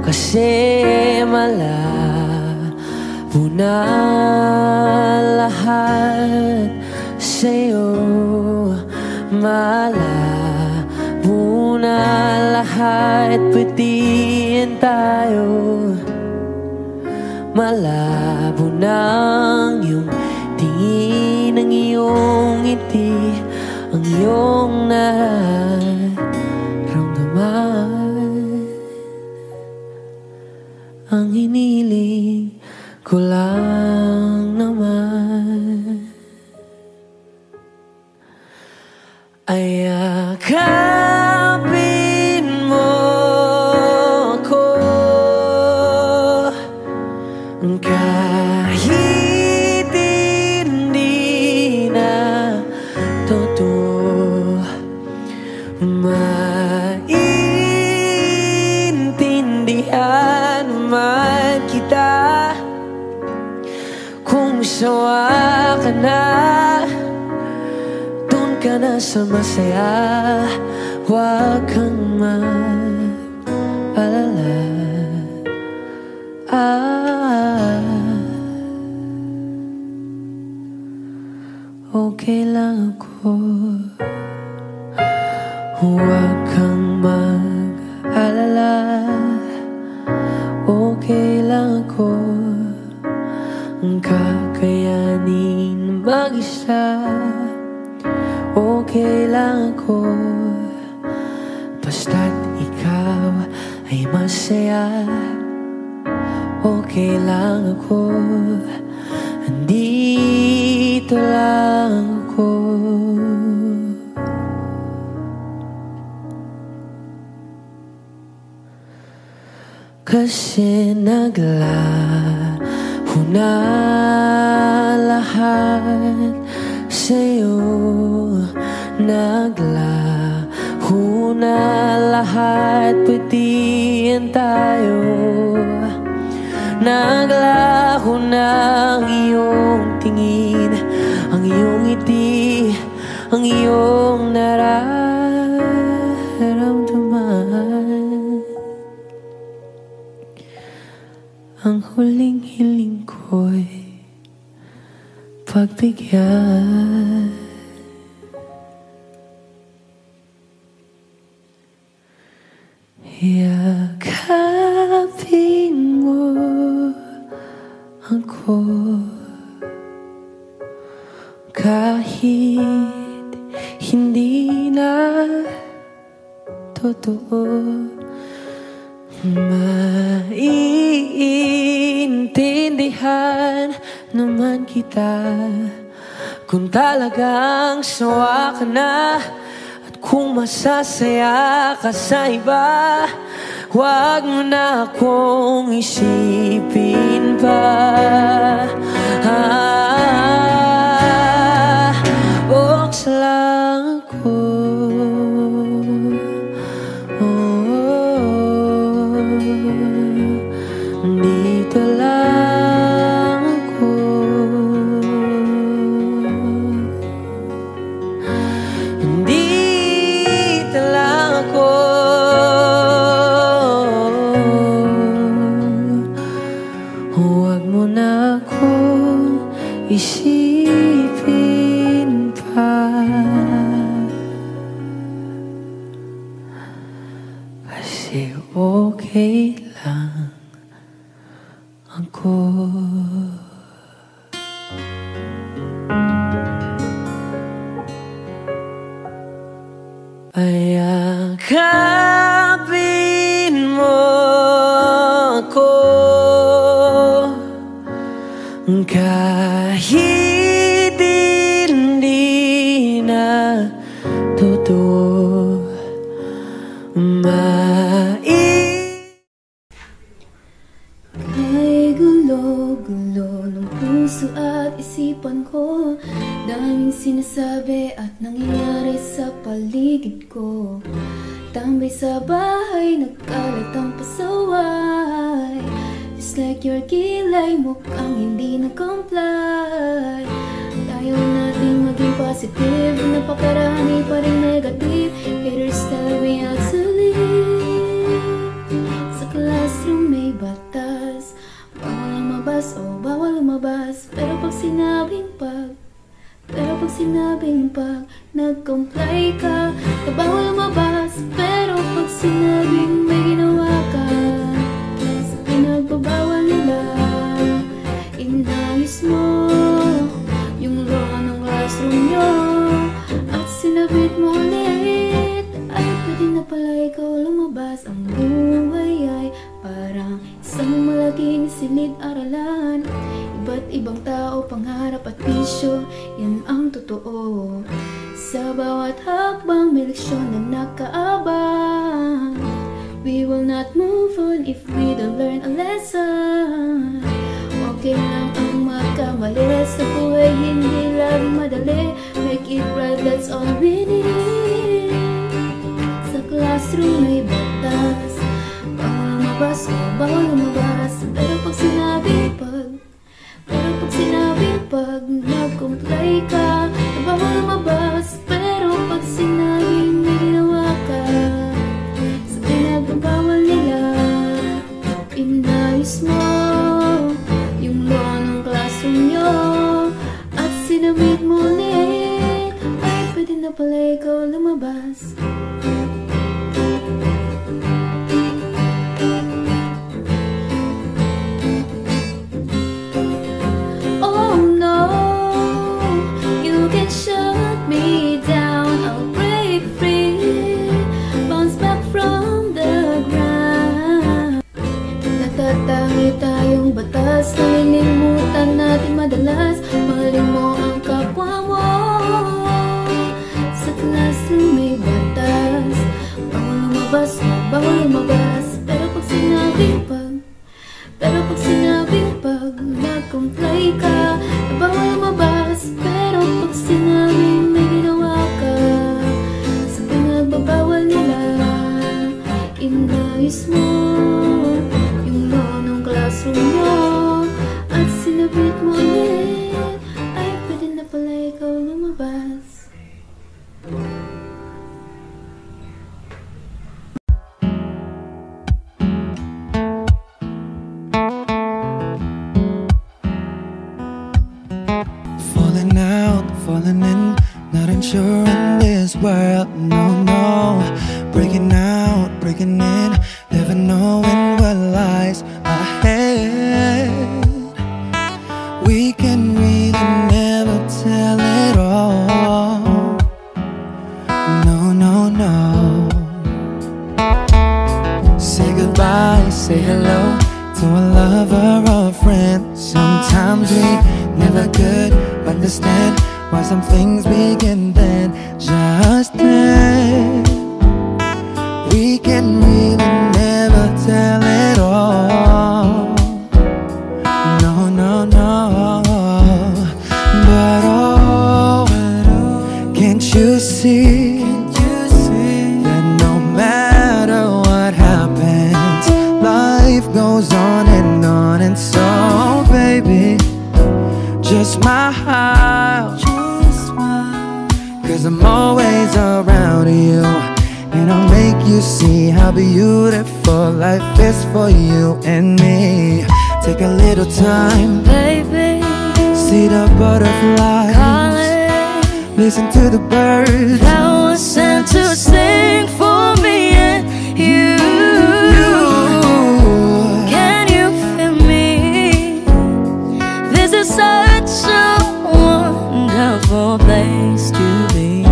Kasi malabo na lahat sa'yo, malabo na lahat, pwedihan tayo. Malabo na ang iyong tingin, ang iyong ngiti, ang iyong nararamdaman. Ang hiniling ko lang naman ay yakapin mo ako, kahit hindi na totoo. Maintindihan naman kita kung sawa ka na, dun ka na sa masaya, huwag kang mag-alala. Okay lang ako, huwag kang mag-alala. Okay lang ako, kakayanin mag-isa. Okay lang ako, basta't ikaw ay masaya. Okay lang ako, andito lang ako. Kasi naglaho na lahat sa'yo, naglaho na lahat, pwedihan tayo. Naglaho na ang iyong tingin, ang iyong ngiti, ang iyong nararamdaman. Ang huling hiling ko'y pagbigyan. Yakapin mo ako kahit hindi na totoo. Maiintindihan naman kita kung talagang sawa ka na, at kung masasaya ka sa iba, huwag mo na akong isipin pa. Box lang ako, dito lang ako. Dito lang ako. Huwag mo na akong isipin pa, kasi okay lang ako. Ayakapin mo ako kahit hindi na totoo. Kay gulo-gulo ng puso at isipan ko, daming sinasabi at nangyayari sa paligid ko. Tambay sa bahay, nagkalat ang pasaway, just like your kilay, mukhang hindi nag-comply. Ayaw natin maging positive, napakarami pa rin negative. Haters tell me how to live. Sa classroom may batas, bawal lumabas, oh bawal lumabas. Pero pag sinabing nag-comply ka, na bawal lumabas. Pero pag sinabing may ginawa ka, sa pinagbabawal nila, inayos mo yung law ng classroom nyo, at sinabit mo ulit. Ay pwede na pala ikaw lumabas. Ang buhay ay parang isang malaking silid-aralan, iba't ibang tao, pangarap at bisyo, yan ang totoo. Sa bawat hakbang may leksyon na nakaabang. We will not move on if we don't learn a lesson. Okay lang ang magkamali, sa buhay hindi laging madali. Make it right, that's all we need. Sa classroom may batas, bawal lumabas, oh bawal lumabas. Pero pag sinabing nag-comply ka, na bawal lumabas. Pero pag sinabing may ginawa ka, sa pinagbabawal nila, inayos mo yung law ng classroom nyo, at sinabit mo ulit. Ay pwede na pala ikaw lumabas. Tayong batas, nalilimutan natin madalas. Mahalin mo ang kapwa mo. Sa classroom may batas, bawal lumabas, bawal lumabas. Pero pag sinabing nag-comply ka na bawal mabas, pero pag sinabing may ginawa ka sa pinagbabawal nila, inayos mo yung law ng classroom mo at sinabit mo ulit, ay pwede na pala ikaw lumabas. Falling in, not unsure in this world, no, no. Breaking out, breaking in, never knowing what lies ahead. We can really never tell it all, no, no, no. Say goodbye, say hello to a lover or a friend. Sometimes we never could understand why some things begin then, just then. We can really never tell it all, no, no, no. But oh, can't you see that no matter what happens, life goes on, and so baby, just smile, cause I'm always around you, and I'll make you see how beautiful life is for you and me. Take a little time, baby, see the butterflies calling, listen to the birds that was sent to sing for me and you. Can you feel me? This is such a wonderful place to be.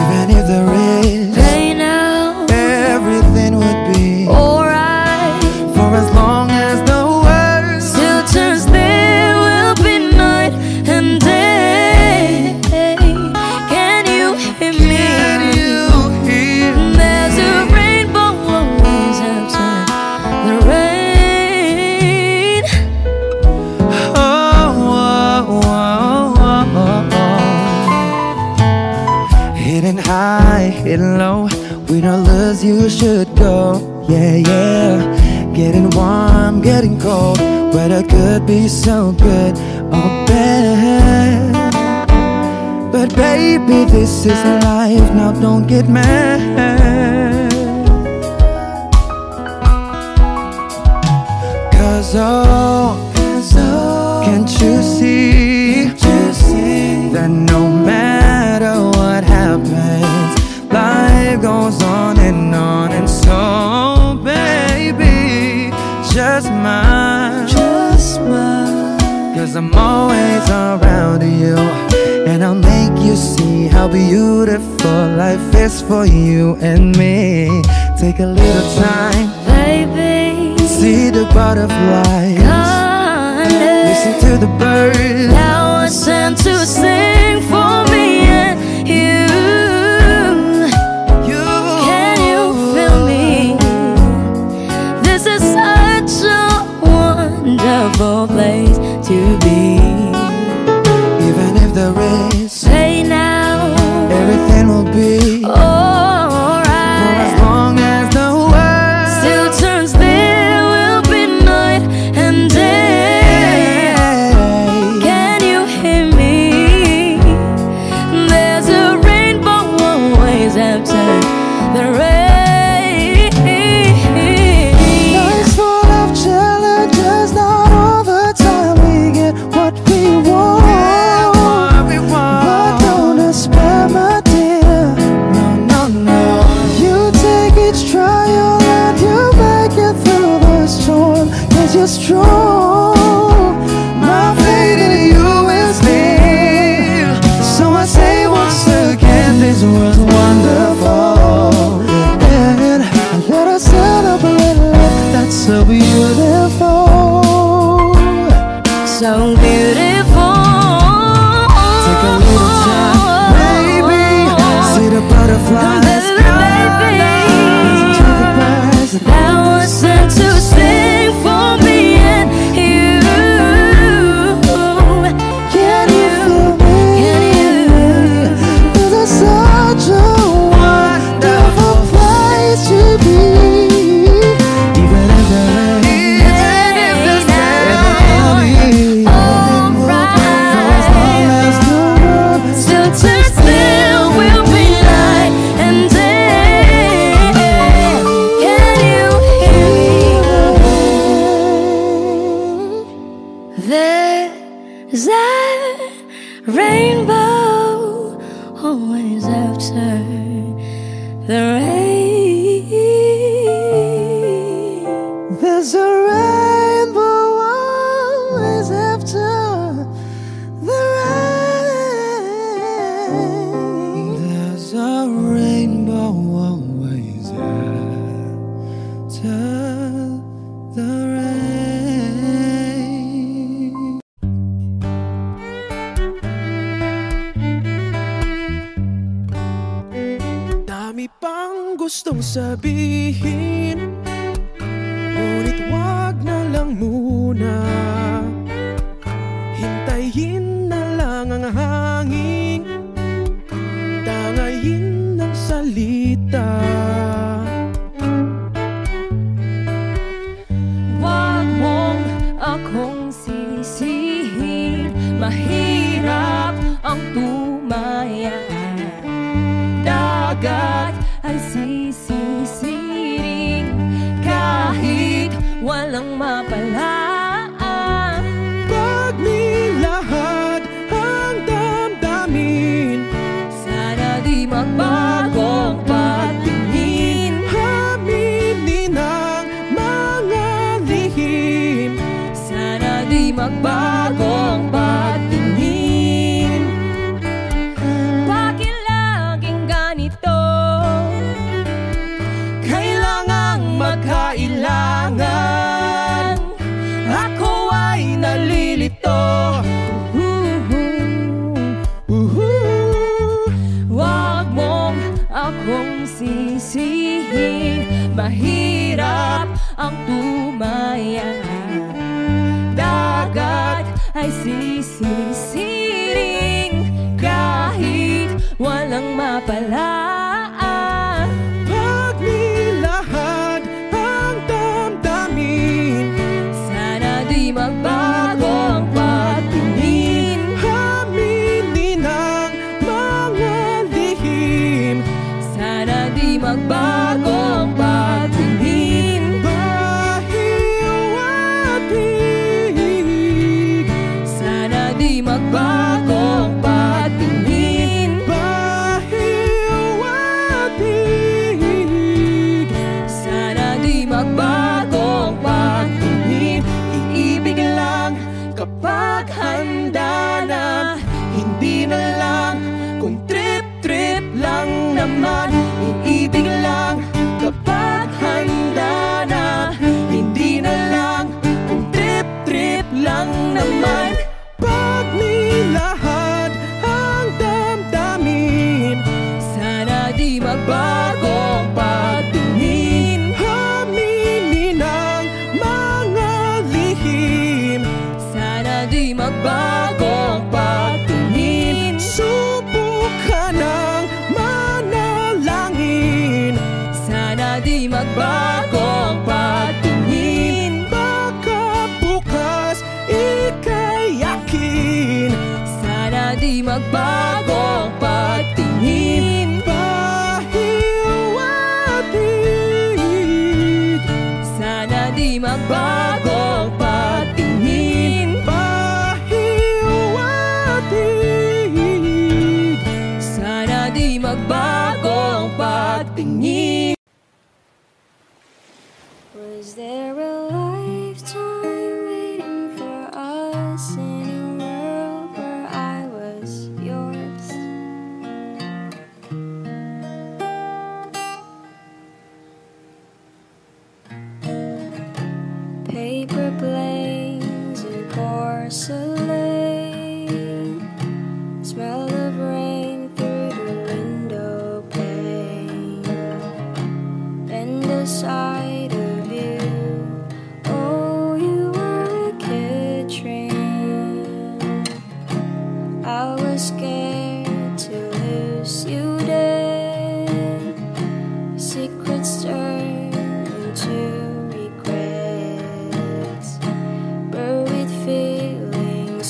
Even if there is pain now, everything would be alright. For as long as the world still turns, there will be night and day. Can you hear me? Can you hear me? There's a rainbow always after the rain. Hidden high, hidden low, with all lures you should go. Yeah, yeah. Getting warm, getting cold, weather could be so good or bad. But baby, this is life, now don't get mad. Cause oh, can't you see that no matter what happens, life goes on, and so baby, just smile, cause I'm always around you, and I'll make you see how beautiful life is for you and me. Take a little time, baby, see the butterflies, listen to the birds that was sent to sing for me and you. Can you feel me? This is such a wonderful place to be. Even if there is say now, everything will be alright. For as long as the world still turns, there will be night and day. Can you hear me? There's a rainbow always after the rain. Life's full of challenges, not all the time we get what we want. But don't despair, my dear, no, no, no. You take each trial and you make it through the storm, cause you're strong. My faith in you is near, so I say once again, this was wonderful. And I let us celebrate life that's so beautiful, So beautiful. Take a little time, baby, see the butterflies, listen to the birds that was sent to sing for me and you. There's a rainbow always after the rain. There's a rainbow always after the rain. There's a rainbow always after the rain. Dami pang gustong sabihin, ngunit wag na lang muna. Hintayin na lang ang hangin, tangayin ng salita. Wag mong akong sisihin, mahirap ang tumaya. Dagat ay sisisiring kahit walang mapalaan. Pag nilahad ang damdamin, sana di magbagong patingin. Aminin ang mga lihim, sana di magbagong patingin. Bakit laging ganito? kailangang magkailangan. Ako ay nalilito. Wag mong akong sisihin, mahirap ang tumaya. Dagat ay sisisiring kahit walang mapalaan. Pag nilahad ang damdamin, sana di magbagong patingin. aminin ang mga lihim, Sana di magbagong patingin. Bahiwatig, Sana di magbagong patingin. bahiwatig. Sana di magbagong patingin. Iibig lang kapag handa na, hindi na lang kung trip-trip lang naman. Iibig lang kapag handa na, hindi na lang kung trip-trip lang naman. Pag nilahad ang damdamin, Sana di magbagong patingin. aminin ang mga lihim, Sana di magbagong patingin. subukan ng manalangin. Sana di magbagong patingin. Baka bukas ika'y yakin, Sana di magbagong patingin. bahiwatig. Sana di magbagong patingin. Bahiwatig. Sana di magbagong patingin. Was there a lifetime waiting for us in a world where I was yours? Paper planes and porcelain, smell of rain through the window pane, and the sight of you. Oh, you were a kid train. I was scared to lose you dead. Secrets turn into regrets, buried feelings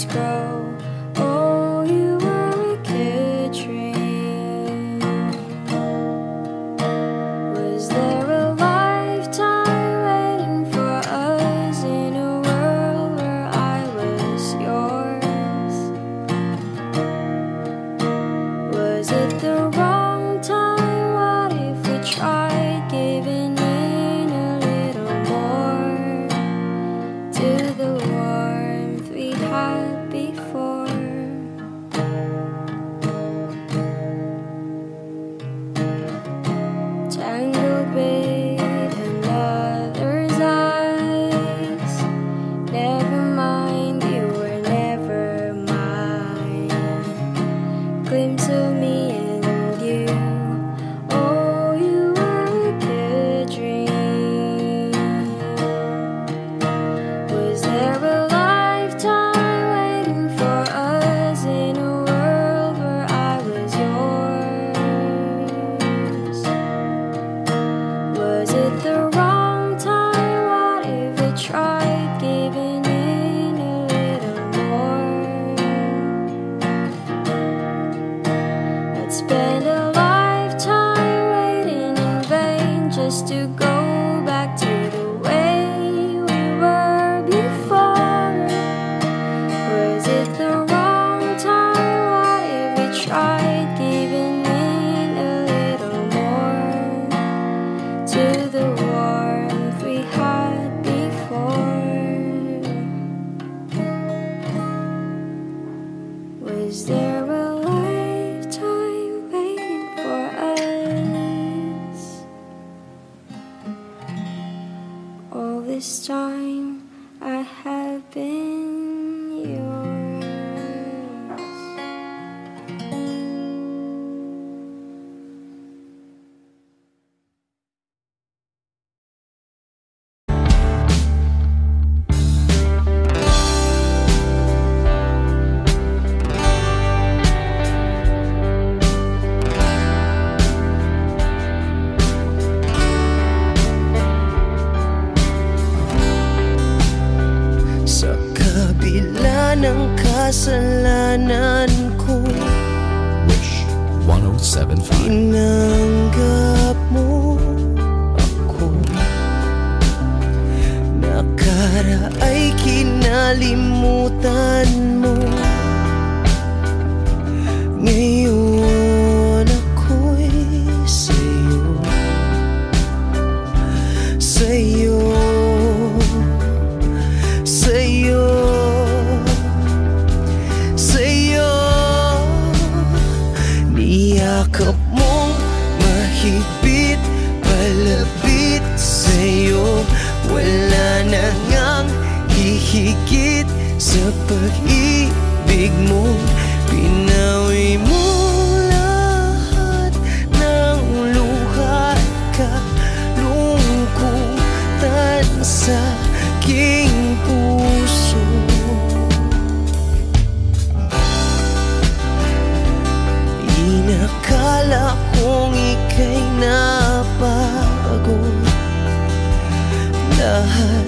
I have been yours. Ng kasalanan ko, Wish 107.5. Tinanggap mo ako. Nakaraay kinalimutan mo. Ngayon ako'y sa'yo, sa'yo, sa'yo, niyakap mong mahigpit, palapit sa'yo. Wala na ngang hihigit sa pag-ibig mo. Pinawi mo lahat ng luha at kalungkutan sa aking puso. Inakala kong ika'y napagod, lahat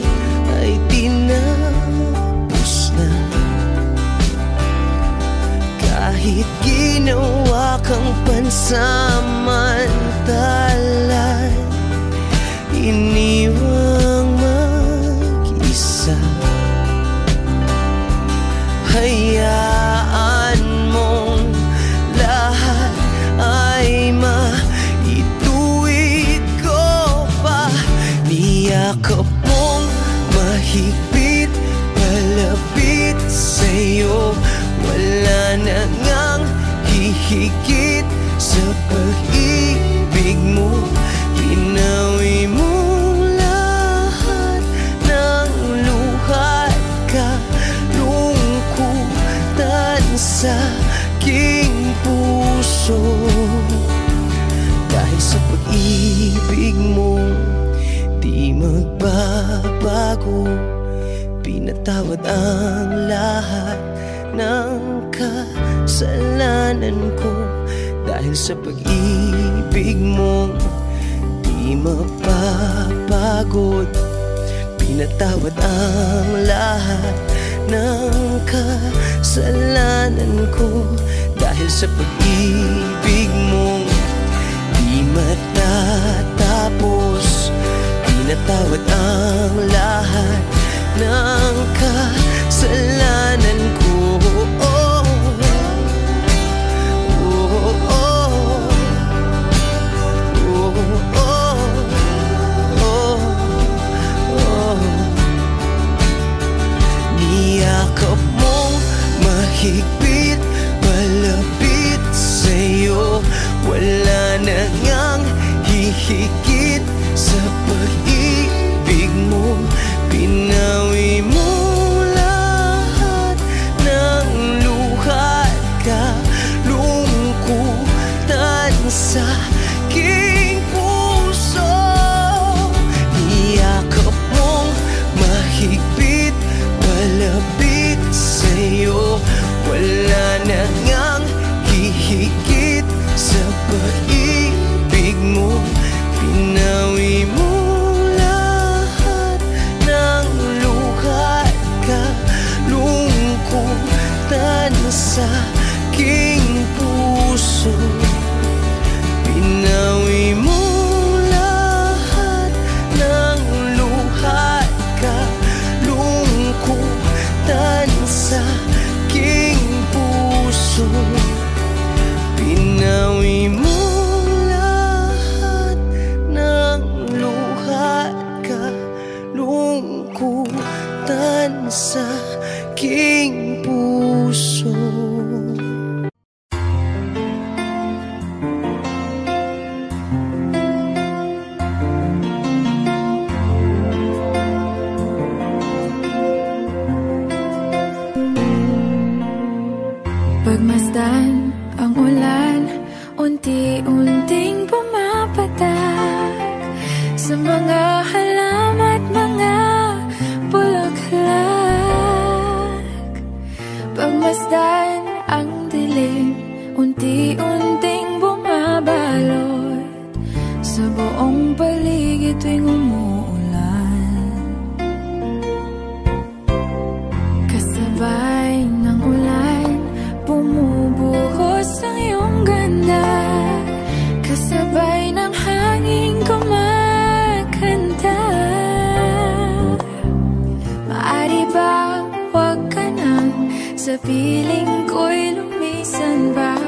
ay tinapos na. Kahit ginawa kang pansamantalan, iniwang mag-isa. Hayaan mong lahat ay maituwid ko pa. Niyakap mong mahigpit, palapit sa'yo. Wala na ngang hihigit sa pag-ibig mo. Pinawi mo lahat ng luha at kalungkutan sa aking puso. Dahil sa pag-ibig mo di magbabago, pinatawad ang lahat ng kasalanan ko. Dahil sa pag-ibig mo di mapapagod, pinatawad ang lahat ng kasalanan ko. Dahil sa pag-ibig mo di matatapos, pinatawad ang lahat ng kasalanan ko. Oh, oh, oh, oh, oh, oh, oh. Niyakap mong mahigpit, palapit sa'yo. Wala na ngang hihigit sa pag-ibig mo. Pinawi mo lahat ng luha at kalungkutan sa aking puso. Niyakap mong mahigpit, palapit sa'yo. Wala na ngang hihigit sa pag-ibig mo. Pinawi mo lahat ng luha at kalungkutan sa aking puso. Pinawi mo lahat ng luha at kalungkutan sa aking puso. Pinawi mo lahat ng luha at kalungkutan sa aking puso. sa piling ko'y lumisan ba,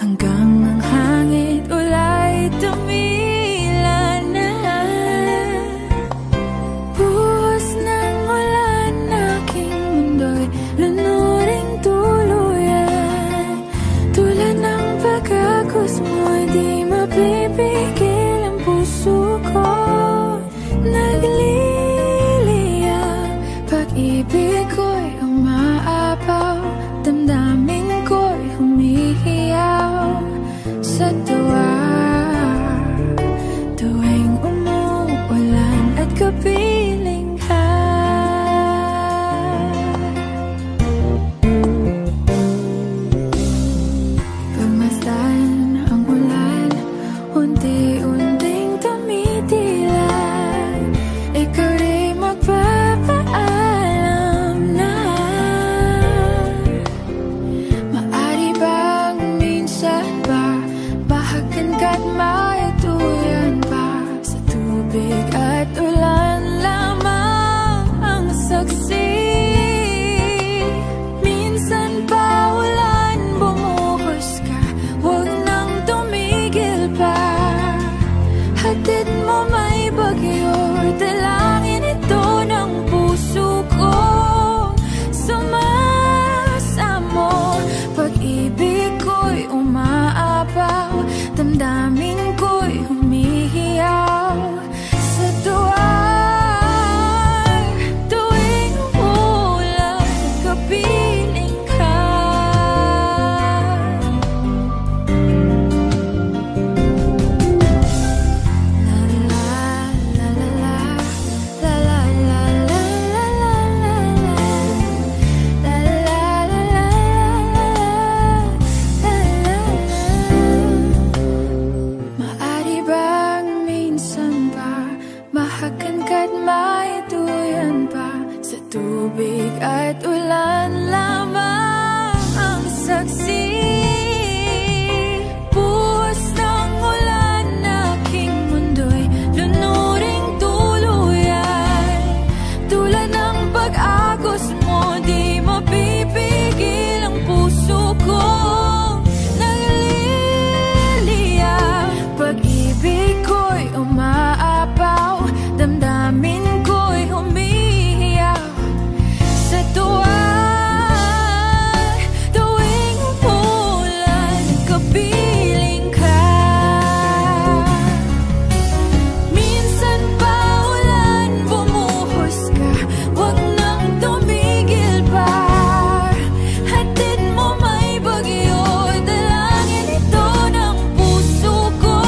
hanggang ang hangin ulay tumila na. Buhos ng ulan, aking mundo'y lunuring tuluyan. Tulad ng pagkagos mo, di mapipigil ang puso ko. Nagliliyab, pag-ibig ko'y umaapaw, damdamin ko'y humihiyaw sa tuwa. Tuwing umuulan at kapiling ka, pagmasdan ang ulan, unti-unting tumitila. Ikaw rin magpapaalam na. Maari bang minsan ba bahagan ka't maituyan pa, sa tubig at ulan lamang ang saksi. Minsan pa ulan, bumuhos ka, huwag nang tumigil pa. Hatid mo may bagyo, dalangin ito ng puso ko. Sumasamo, pag-ibig ko'y umaapaw, damdamin ko'y humihiyaw sa tuwa. Tuwing umulan, kapiling ka. Maari bang minsan ba mahagan ka't maituyan pa, sa tubig at ulan lamang ang saksi. Buhos ng ulan, aking mundo'y lunuring tuluyan. Tulad ng pag-agos mo, di mapipigil ang puso ko. Nagliliyab, pag-ibig ko'y umaapaw, damdamin ko'y humihiyaw sa tuwa. Tuwing umulan, kapiling ka. Minsan pa ulan, bumuhos ka, huwag nang tumigil pa. Hatid mo may bagyo, dalangin ito ng puso ko.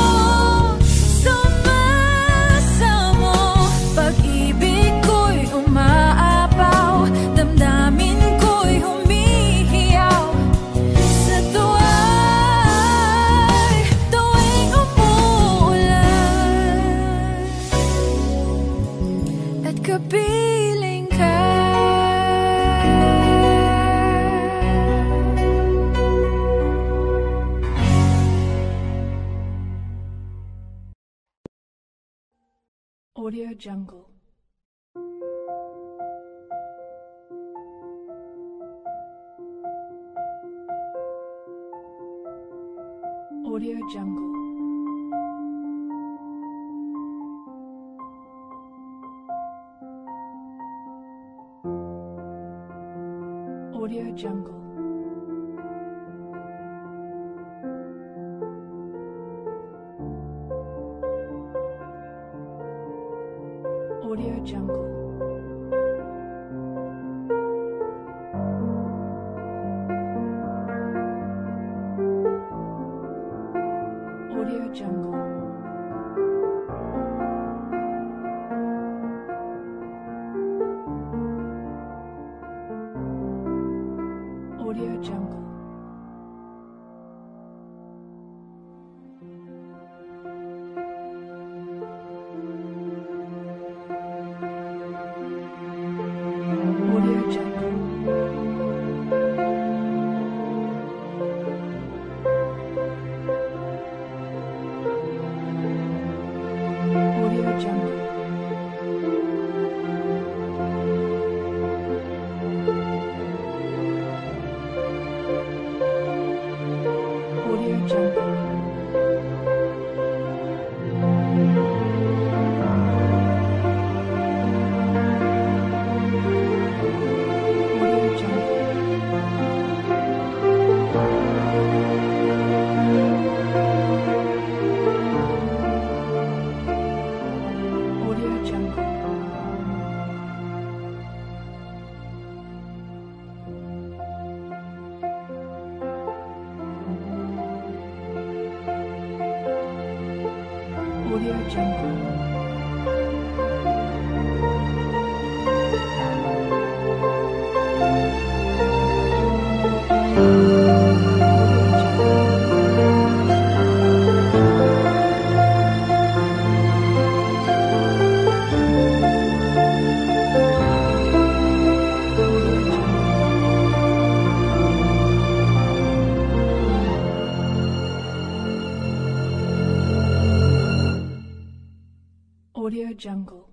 Sumasamo, pag-ibig ko'y umaapaw, damdamin ko'y humihiyaw sa tuwa. Tuwing umuulan at kapiling ka. Audio Jungle. Audio Jungle. Audio Jungle. Audio Jungle. Audio Jungle. Audio Jungle. Audio Jungle. Audio Jungle. Audio Jungle. Audio Jungle.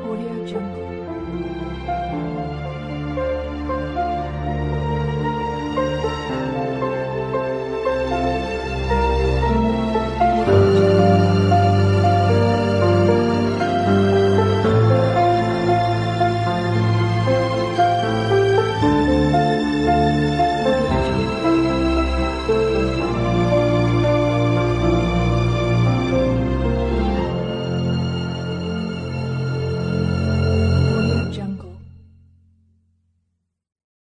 Audio Jungle.